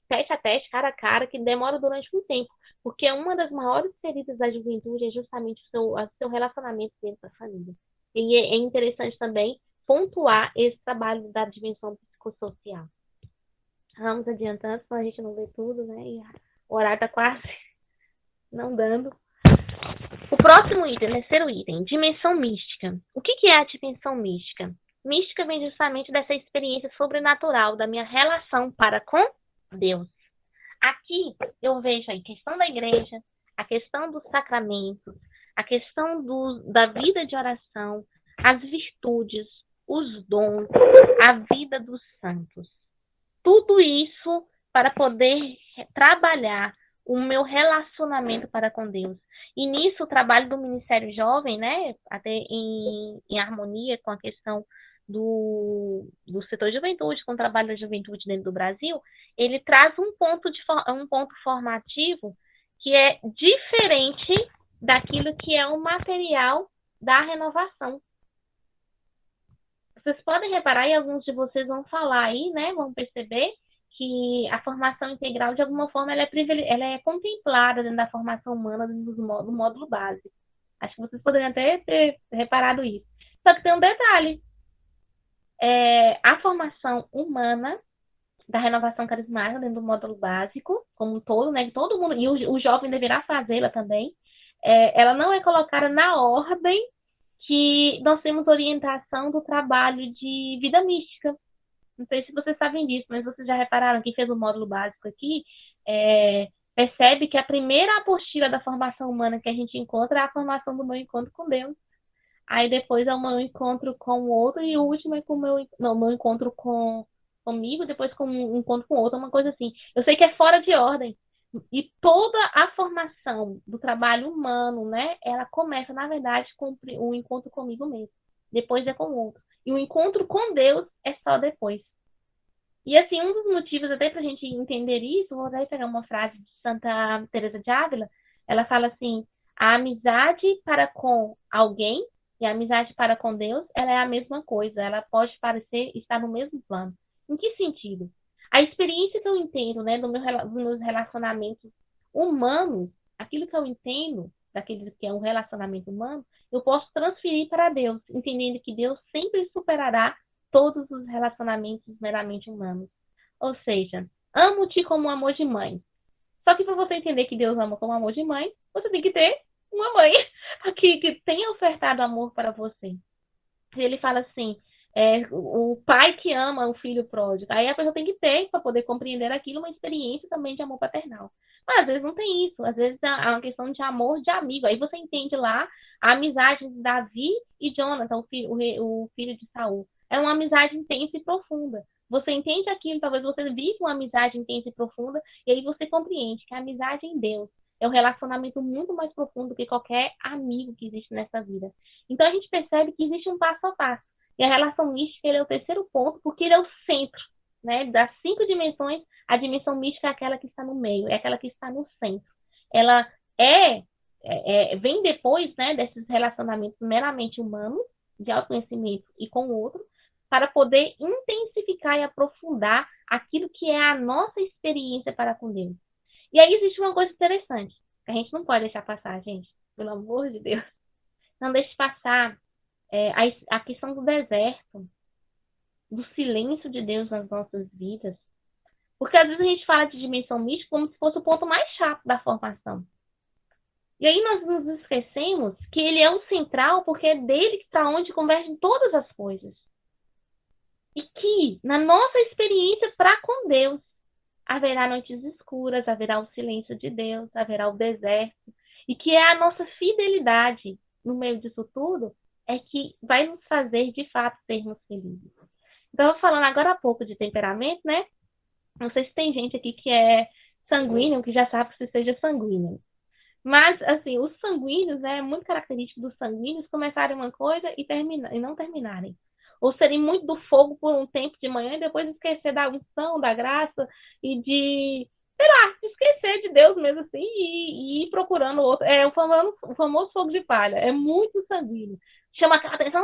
teste a teste, cara a cara, que demora durante um tempo. Porque uma das maiores feridas da juventude é justamente o seu relacionamento dentro da família. E é interessante também pontuar esse trabalho da dimensão psicossocial. Vamos adiantando, senão a gente não vê tudo, né? E o horário está quase não dando. O próximo item, terceiro item, dimensão mística. O que é a dimensão mística? Mística vem justamente dessa experiência sobrenatural, da minha relação para com Deus. Aqui eu vejo a questão da igreja, a questão dos sacramentos, a questão da vida de oração, as virtudes, os dons, a vida dos santos. Tudo isso para poder trabalhar o meu relacionamento para com Deus. E nisso o trabalho do Ministério Jovem, né, até em harmonia com a questão do setor de juventude, com o trabalho da juventude dentro do Brasil, ele traz um ponto formativo que é diferente daquilo que é o material da renovação. Vocês podem reparar, e alguns de vocês vão falar aí, né, vão perceber que a formação integral, de alguma forma, ela é contemplada dentro da formação humana, dentro do módulo básico. Acho que vocês poderiam até ter reparado isso. Só que tem um detalhe. A formação humana da renovação carismática dentro do módulo básico, como um todo, né, todo mundo, e o jovem deverá fazê-la também, ela não é colocada na ordem que nós temos orientação do trabalho de vida mística. Não sei se vocês sabem disso, mas vocês já repararam, quem fez o módulo básico aqui, percebe que a primeira apostila da formação humana que a gente encontra é a formação do meu encontro com Deus. Aí depois é o meu encontro com o outro, e o último é com o meu encontro comigo, depois com um encontro com o outro, uma coisa assim. Eu sei que é fora de ordem. E toda a formação do trabalho humano, né, ela começa, na verdade, com o encontro comigo mesmo. Depois é com o outro. E o encontro com Deus é só depois. E, assim, um dos motivos até para a gente entender isso, vou até pegar uma frase de Santa Teresa de Ávila, ela fala assim, a amizade para com alguém e a amizade para com Deus, ela é a mesma coisa, ela pode parecer estar no mesmo plano. Em que sentido? A experiência que eu entendo, né, dos meus relacionamentos humanos, aquilo que eu entendo daquele que é um relacionamento humano, eu posso transferir para Deus, entendendo que Deus sempre superará todos os relacionamentos meramente humanos. Ou seja, amo-te como um amor de mãe. Só que para você entender que Deus ama como amor de mãe, você tem que ter uma mãe que tenha ofertado amor para você. Ele fala assim, o pai que ama o filho pródigo. Aí a pessoa tem que ter, para poder compreender aquilo, uma experiência também de amor paternal. Mas às vezes não tem isso. Às vezes é uma questão de amor de amigo. Aí você entende lá a amizade de Davi e Jonathan, o filho de Saul. É uma amizade intensa e profunda. Você entende aquilo, talvez você vive uma amizade intensa e profunda, e aí você compreende que a amizade em Deus é um relacionamento muito mais profundo que qualquer amigo que existe nessa vida. Então a gente percebe que existe um passo a passo. E a relação mística ele é o terceiro ponto, porque ele é o centro, né? Das 5 dimensões, a dimensão mística é aquela que está no meio, é aquela que está no centro. Ela vem depois, né, desses relacionamentos meramente humanos, de autoconhecimento e com o outro, para poder intensificar e aprofundar aquilo que é a nossa experiência para com Deus. E aí existe uma coisa interessante, que a gente não pode deixar passar, gente, pelo amor de Deus. Não deixe passar a questão do deserto, do silêncio de Deus nas nossas vidas. Porque às vezes a gente fala de dimensão mística como se fosse o ponto mais chato da formação. E aí nós nos esquecemos que ele é o central, porque é dele que está onde convergem todas as coisas. E que, na nossa experiência para com Deus, haverá noites escuras, haverá o silêncio de Deus, haverá o deserto. E que é a nossa fidelidade no meio disso tudo é que vai nos fazer, de fato, sermos felizes. Então, eu falando agora há pouco de temperamento, né? Não sei se tem gente aqui que é sanguíneo, que já sabe que você seja sanguíneo. Mas, assim, os sanguíneos, né? É muito característico dos sanguíneos começarem uma coisa e não terminarem. Ou serem muito do fogo por um tempo de manhã e depois esquecer da unção, da graça e de, sei lá, esquecer de Deus mesmo assim e ir procurando outro. É o famoso fogo de palha. É muito sanguíneo. Chama aquela atenção,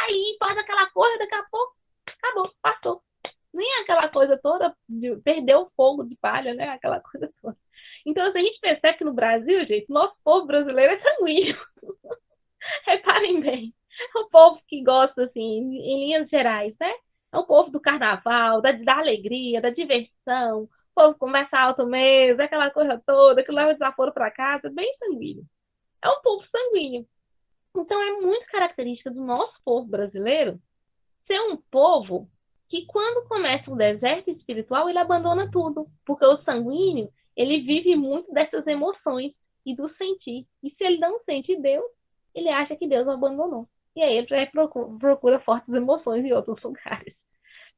e faz aquela coisa, daqui a pouco, acabou, passou. Nem aquela coisa toda, perdeu o fogo de palha, né? Aquela coisa toda. Então, assim, a gente percebe que no Brasil, gente, nosso povo brasileiro é sanguíneo. Reparem bem. É um povo que gosta, assim, em linhas gerais, né? É um povo do carnaval, da alegria, da diversão. O povo conversa alto mesmo, aquela coisa toda, que leva desaforo para casa, bem sanguíneo. É um povo sanguíneo. Então, é muito característica do nosso povo brasileiro ser um povo que, quando começa o deserto espiritual, ele abandona tudo. Porque o sanguíneo, ele vive muito dessas emoções e do sentir. E se ele não sente Deus, ele acha que Deus o abandonou. E aí ele já procura fortes emoções em outros lugares.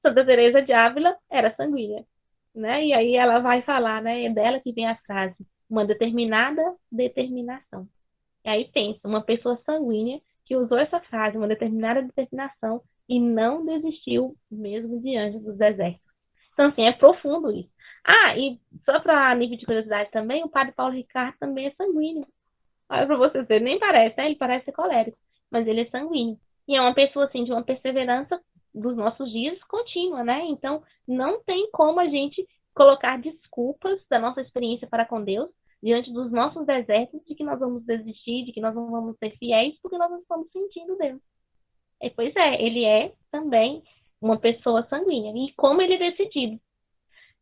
Santa Teresa de Ávila era sanguínea, né? E aí ela vai falar, né? É dela que vem a frase, uma determinada determinação. E aí pensa, uma pessoa sanguínea que usou essa frase, uma determinada determinação, e não desistiu mesmo diante dos desertos. Então, assim, é profundo isso. Ah, e só para nível de curiosidade também, o padre Paulo Ricardo também é sanguíneo. Olha para vocês verem, nem parece, né? Ele parece ser colérico, mas ele é sanguíneo. E é uma pessoa, assim, de uma perseverança dos nossos dias contínua, né? Então, não tem como a gente colocar desculpas da nossa experiência para com Deus diante dos nossos desertos de que nós vamos desistir, de que nós não vamos ser fiéis, porque nós não estamos sentindo Deus. E, pois é, ele é também uma pessoa sanguínea. E como ele é decidido.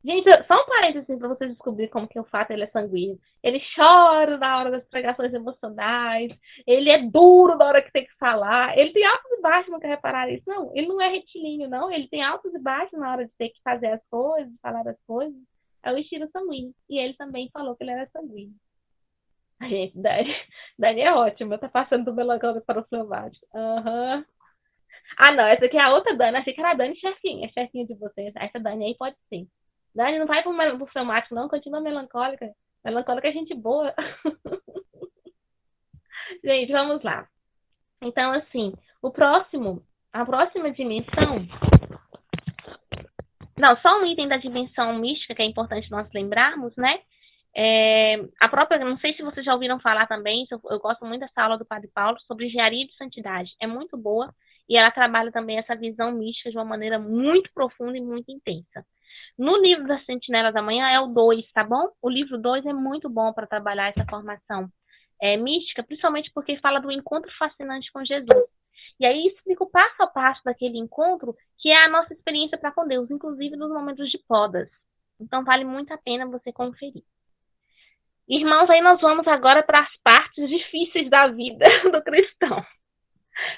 Gente, só um parênteses para vocês descobrirem como que o fato ele é sanguíneo. Ele chora na hora das pregações emocionais, ele é duro na hora que tem que falar, ele tem altos e baixos, não quer reparar isso. Não, ele não é retilíneo, não. Ele tem altos e baixos na hora de ter que fazer as coisas, falar as coisas. É o estilo sanguíneo. E ele também falou que ele era sanguíneo. A gente, Dani é ótima, tá passando do melancólico para o fleumático. Aham. Ah, não, essa aqui é a outra Dani. Achei que era a Dani chefinha, chefinha de vocês. Essa Dani aí pode ser. Dani, não vai pro fleumático, não. Continua melancólica. Melancólica é gente boa. Gente, vamos lá. Então, assim, a próxima dimensão. Não, só um item da dimensão mística que é importante nós lembrarmos, né? A própria, não sei se vocês já ouviram falar também, eu gosto muito dessa aula do Padre Paulo sobre engenharia de santidade. É muito boa e ela trabalha também essa visão mística de uma maneira muito profunda e muito intensa. No livro das Sentinelas da Manhã é o 2, tá bom? O livro 2 é muito bom para trabalhar essa formação mística, principalmente porque fala do encontro fascinante com Jesus. E aí explica o passo a passo daquele encontro, que é a nossa experiência para com Deus, inclusive nos momentos de podas. Então vale muito a pena você conferir. Irmãos, aí nós vamos agora para as partes difíceis da vida do cristão,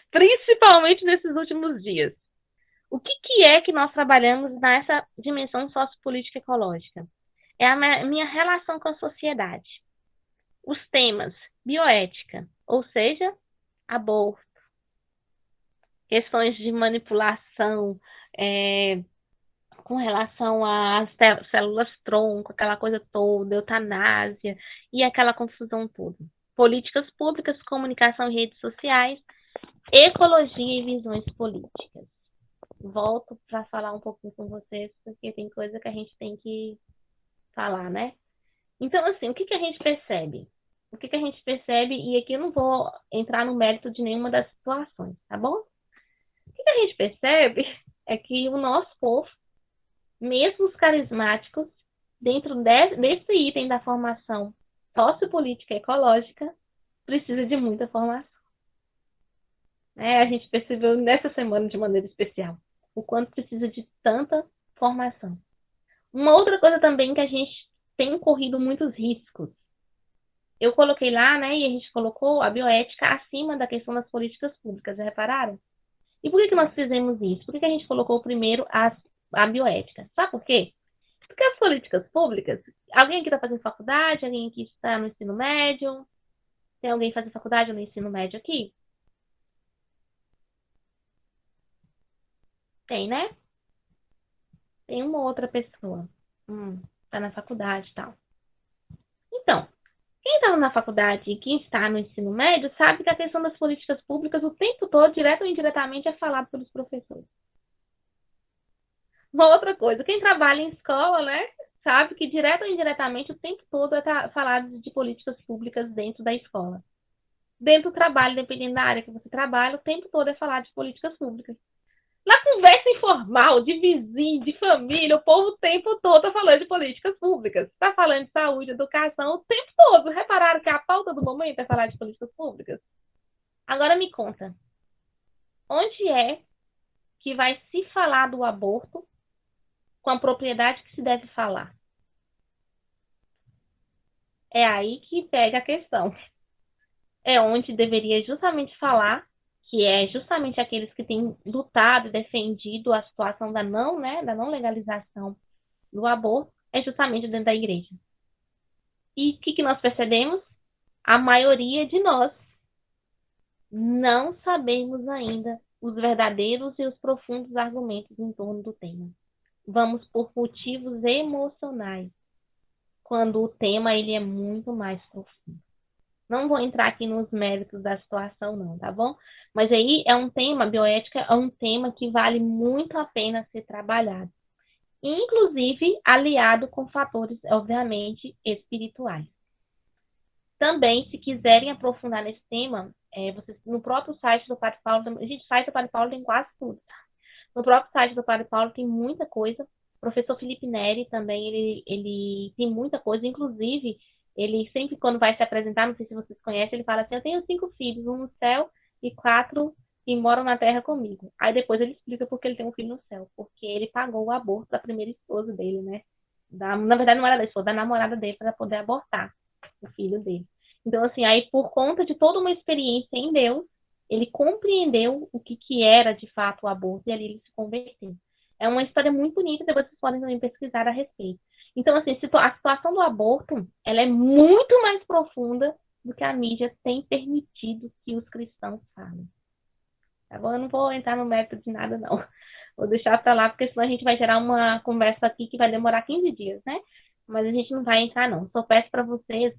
principalmente nesses últimos dias. O que é que nós trabalhamos nessa dimensão sociopolítica ecológica? É a minha relação com a sociedade. Os temas bioética, ou seja, aborto, questões de manipulação, com relação às células tronco, aquela coisa toda, eutanásia e aquela confusão toda. Políticas públicas, comunicação em redes sociais, ecologia e visões políticas. Volto para falar um pouquinho com vocês, porque tem coisa que a gente tem que falar, né? Então, assim, o que a gente percebe? O que a gente percebe, e aqui eu não vou entrar no mérito de nenhuma das situações, tá bom? O que a gente percebe é que o nosso povo, mesmo os carismáticos, dentro desse item da formação sociopolítica e ecológica, precisa de muita formação. A gente percebeu nessa semana de maneira especial o quanto precisa de tanta formação. Uma outra coisa também que a gente tem corrido muitos riscos. Eu coloquei lá, né, e a gente colocou a bioética acima da questão das políticas públicas, já repararam? E por que nós fizemos isso? Por que a gente colocou primeiro a bioética? Sabe por quê? Porque as políticas públicas, alguém aqui está fazendo faculdade, alguém aqui está no ensino médio, tem alguém fazendo faculdade no ensino médio aqui? Tem, né? Tem uma outra pessoa. Tá na faculdade e tal. Então, quem está na faculdade e quem está no ensino médio sabe que a questão das políticas públicas o tempo todo, direto ou indiretamente, é falado pelos professores. Uma outra coisa, quem trabalha em escola, né, sabe que direto ou indiretamente o tempo todo é falado de políticas públicas dentro da escola. Dentro do trabalho, dependendo da área que você trabalha, o tempo todo é falado de políticas públicas. Na conversa informal, de vizinho, de família, o povo o tempo todo está falando de políticas públicas. Está falando de saúde, educação, o tempo todo. Repararam que a pauta do momento é falar de políticas públicas? Agora me conta, onde é que vai se falar do aborto com a propriedade que se deve falar? É aí que pega a questão. É onde deveria justamente falar, que é justamente aqueles que têm lutado e defendido a situação da não legalização do aborto, é justamente dentro da igreja. E o que nós percebemos? A maioria de nós Não sabemos ainda os verdadeiros e os profundos argumentos em torno do tema. Vamos por motivos emocionais, quando o tema ele é muito mais profundo. Não vou entrar aqui nos méritos da situação, não, tá bom? Mas aí é um tema, bioética é um tema que vale muito a pena ser trabalhado. Inclusive aliado com fatores, obviamente, espirituais. Também, se quiserem aprofundar nesse tema, vocês, no próprio site do Padre Paulo, gente, o site do Padre Paulo tem quase tudo. No próprio site do Padre Paulo tem muita coisa. O professor Felipe Neri também, ele tem muita coisa. Inclusive, ele sempre, quando vai se apresentar, não sei se vocês conhecem, ele fala assim, eu tenho 5 filhos, um no céu e 4 que moram na terra comigo. Aí depois ele explica porque ele tem um filho no céu. Porque ele pagou o aborto da primeira esposa dele, né? Na verdade, não era da esposa, da namorada dele, para poder abortar o filho dele. Então, assim, aí por conta de toda uma experiência em Deus, ele compreendeu o que era de fato o aborto e ali ele se converteu. É uma história muito bonita, depois vocês podem também pesquisar a respeito. Então, assim, a situação do aborto, ela é muito mais profunda do que a mídia tem permitido que os cristãos falem. Agora eu não vou entrar no mérito de nada, não. Vou deixar para lá, porque senão a gente vai gerar uma conversa aqui que vai demorar 15 dias, né? Mas a gente não vai entrar, não. Só peço para vocês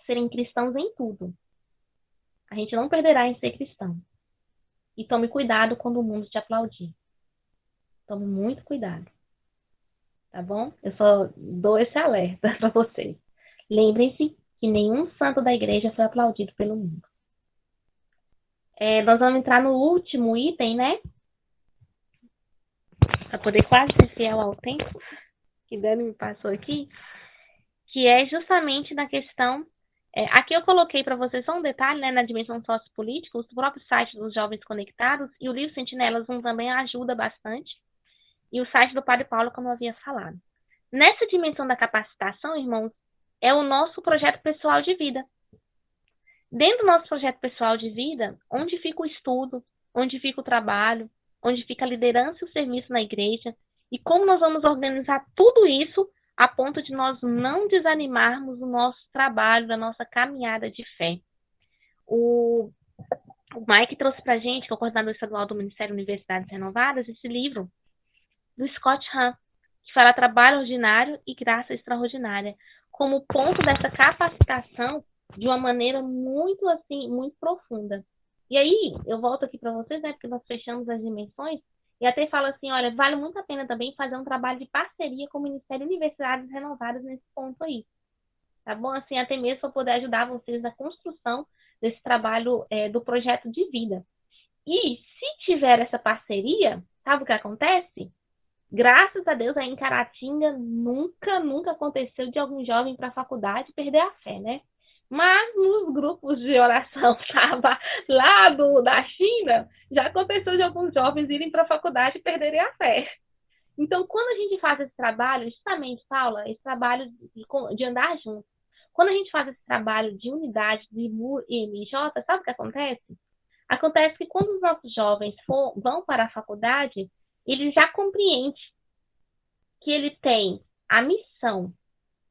serem cristãos em tudo. A gente não perderá em ser cristão. E tome cuidado quando o mundo te aplaudir. Tome muito cuidado. Tá bom? Eu só dou esse alerta para vocês. Lembrem-se que nenhum santo da igreja foi aplaudido pelo mundo. Nós vamos entrar no último item, né? Para poder quase ser fiel ao tempo que Dani me passou aqui. Que é justamente na questão... aqui eu coloquei para vocês só um detalhe, né? Na dimensão sociopolítica, o próprio site dos Jovens Conectados e o livro Sentinelas 1 também ajuda bastante. E o site do Padre Paulo, como eu havia falado. Nessa dimensão da capacitação, irmãos, é o nosso projeto pessoal de vida. Dentro do nosso projeto pessoal de vida, onde fica o estudo, onde fica o trabalho, onde fica a liderança e o serviço na igreja, e como nós vamos organizar tudo isso a ponto de nós não desanimarmos o nosso trabalho, da nossa caminhada de fé. O Mike trouxe para a gente, que é o coordenador estadual do Ministério Universidades Renovadas, esse livro do Scott Hahn, que fala trabalho ordinário e graça extraordinária, como ponto dessa capacitação de uma maneira muito assim, muito profunda. E aí, eu volto aqui para vocês, né, porque nós fechamos as dimensões, e até falo assim, olha, vale muito a pena também fazer um trabalho de parceria com o Ministério Universidades Renovadas nesse ponto aí. Tá bom? Assim, até mesmo para poder ajudar vocês na construção desse trabalho do projeto de vida. E se tiver essa parceria, sabe o que acontece? Graças a Deus, aí em Caratinga, nunca aconteceu de algum jovem para a faculdade perder a fé, né? Mas nos grupos de oração lá da China, já aconteceu de alguns jovens irem para a faculdade e perderem a fé. Então, quando a gente faz esse trabalho, justamente, Paula, esse trabalho de andar junto, quando a gente faz esse trabalho de unidade de MUR e MJ, sabe o que acontece? Acontece que quando os nossos jovens vão para a faculdade, eles já compreendem que ele tem a missão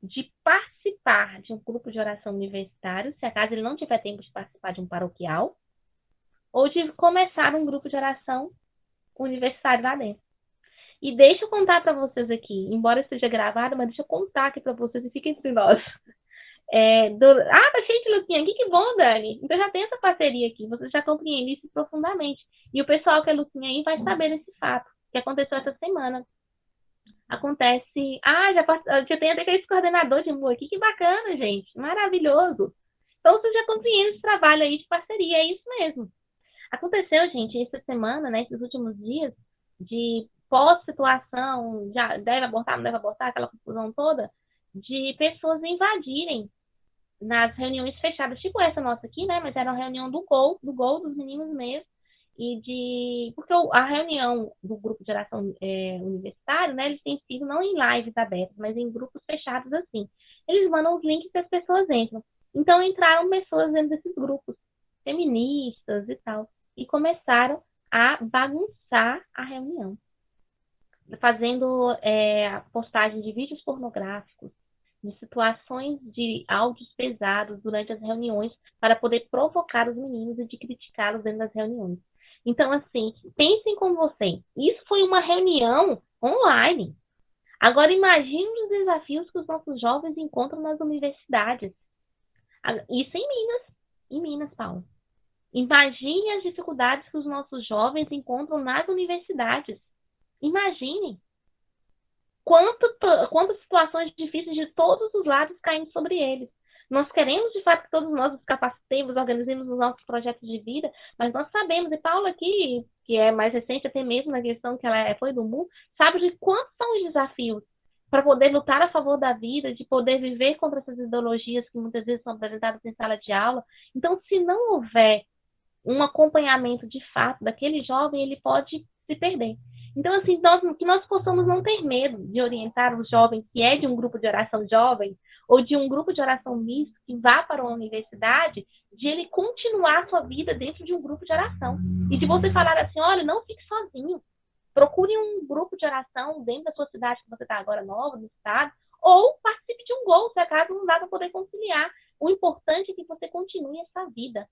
de participar de um grupo de oração universitário, se acaso ele não tiver tempo de participar de um paroquial, ou de começar um grupo de oração universitário lá dentro. E deixa eu contar para vocês aqui, embora esteja gravado, mas deixa eu contar aqui para vocês e fiquem entre nós. Tá cheio de Luquinha, que bom, Dani. Então já tem essa parceria aqui, vocês já compreendem isso profundamente. E o pessoal que é Luquinha aí vai saber desse fato, que aconteceu essa semana. Acontece... já tem até aquele coordenador de MU aqui, que bacana, gente. Maravilhoso. Então, você já compreende esse trabalho aí de parceria, é isso mesmo. Aconteceu, gente, essa semana, né, esses últimos dias, de pós-situação, já deve abortar, não deve abortar, aquela confusão toda, de pessoas invadirem nas reuniões fechadas, tipo essa nossa aqui, né, mas era uma reunião do GOL, dos meninos mesmo, porque a reunião do grupo de oração universitário, né, eles têm sido não em lives abertas, mas em grupos fechados assim. Eles mandam os links e as pessoas entram. Então entraram pessoas dentro desses grupos, feministas e tal, e começaram a bagunçar a reunião, fazendo postagem de vídeos pornográficos, de situações de áudios pesados durante as reuniões para poder provocar os meninos e de criticá-los dentro das reuniões. Então, assim, pensem com você. Isso foi uma reunião online. Agora, imagine os desafios que os nossos jovens encontram nas universidades. Isso em Minas, Paulo. Imagine as dificuldades que os nossos jovens encontram nas universidades. Imagine quantas situações difíceis de todos os lados caindo sobre eles. Nós queremos, de fato, que todos nós nos capacitemos, organizemos os nossos projetos de vida, mas nós sabemos, e Paula aqui, que é mais recente até mesmo na questão que ela foi do mundo, sabe de quantos são os desafios para poder lutar a favor da vida, de poder viver contra essas ideologias que muitas vezes são apresentadas em sala de aula. Então, se não houver um acompanhamento de fato daquele jovem, ele pode se perder. Então, assim, que nós possamos não ter medo de orientar o jovem que é de um grupo de oração jovem ou de um grupo de oração misto que vá para uma universidade, de ele continuar a sua vida dentro de um grupo de oração. E de você falar assim, olha, não fique sozinho. Procure um grupo de oração dentro da sua cidade que você está agora nova, no estado, ou participe de um gol, se acaso não dá para poder conciliar. O importante é que você continue essa vida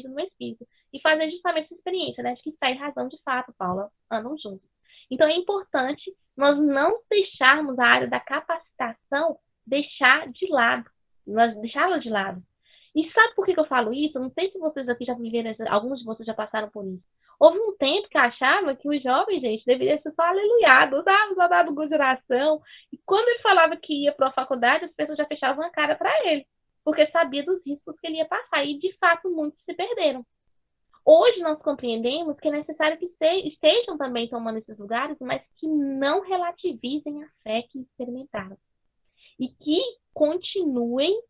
no Espírito. E fazer justamente essa experiência, né? Acho que fé e razão, de fato, Paula, andam juntos. Então, é importante nós não deixarmos a área da capacitação deixá-la de lado. E sabe por que eu falo isso? Eu não sei se vocês aqui já viveram, alguns de vocês já passaram por isso. Houve um tempo que achava que os jovens, gente, deveriam ser só aleluiados, só dado grupo de oração. E quando ele falava que ia para a faculdade, as pessoas já fechavam a cara para ele, porque sabia dos riscos que ele ia passar. E, de fato, muitos se perderam. Hoje nós compreendemos que é necessário que estejam também tomando esses lugares, mas que não relativizem a fé que experimentaram. E que continuem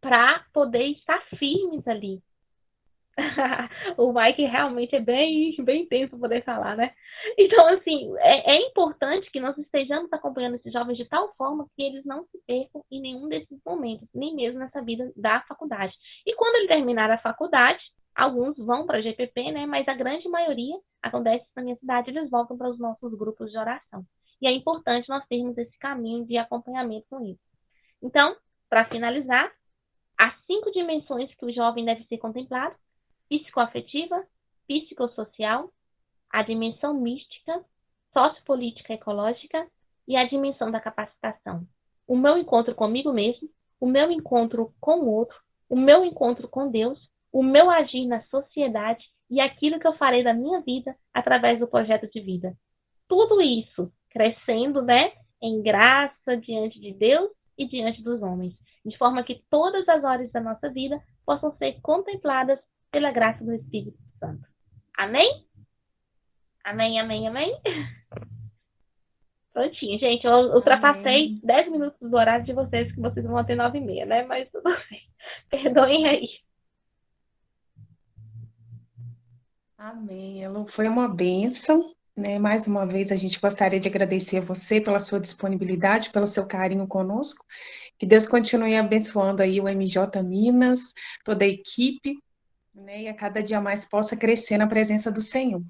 para poder estar firmes ali. O Mike realmente é bem intenso poder falar, né? Então, assim, é importante que nós estejamos acompanhando esses jovens de tal forma que eles não se percam em nenhum desses momentos, nem mesmo nessa vida da faculdade. E quando ele terminar a faculdade, alguns vão para a GPP, né? Mas a grande maioria, acontece na minha cidade, eles voltam para os nossos grupos de oração. E é importante nós termos esse caminho de acompanhamento com isso. Então, para finalizar, as 5 dimensões que o jovem deve ser contemplado: psicoafetiva, psicossocial, a dimensão mística, sociopolítica ecológica e a dimensão da capacitação. O meu encontro comigo mesmo, o meu encontro com o outro, o meu encontro com Deus, o meu agir na sociedade e aquilo que eu farei da minha vida através do projeto de vida. Tudo isso crescendo, né, em graça diante de Deus e diante dos homens, de forma que todas as horas da nossa vida possam ser contempladas pela graça do Espírito Santo. Amém? Amém, amém, amém? Prontinho, gente. Eu ultrapassei 10 minutos do horário de vocês, que vocês vão ter 9h30, né? Mas tudo bem. Perdoem aí. Amém, Elo. Foi uma bênção, né? Mais uma vez, a gente gostaria de agradecer a você pela sua disponibilidade, pelo seu carinho conosco. Que Deus continue abençoando aí o MJ Minas, toda a equipe, né? E a cada dia mais possa crescer na presença do Senhor.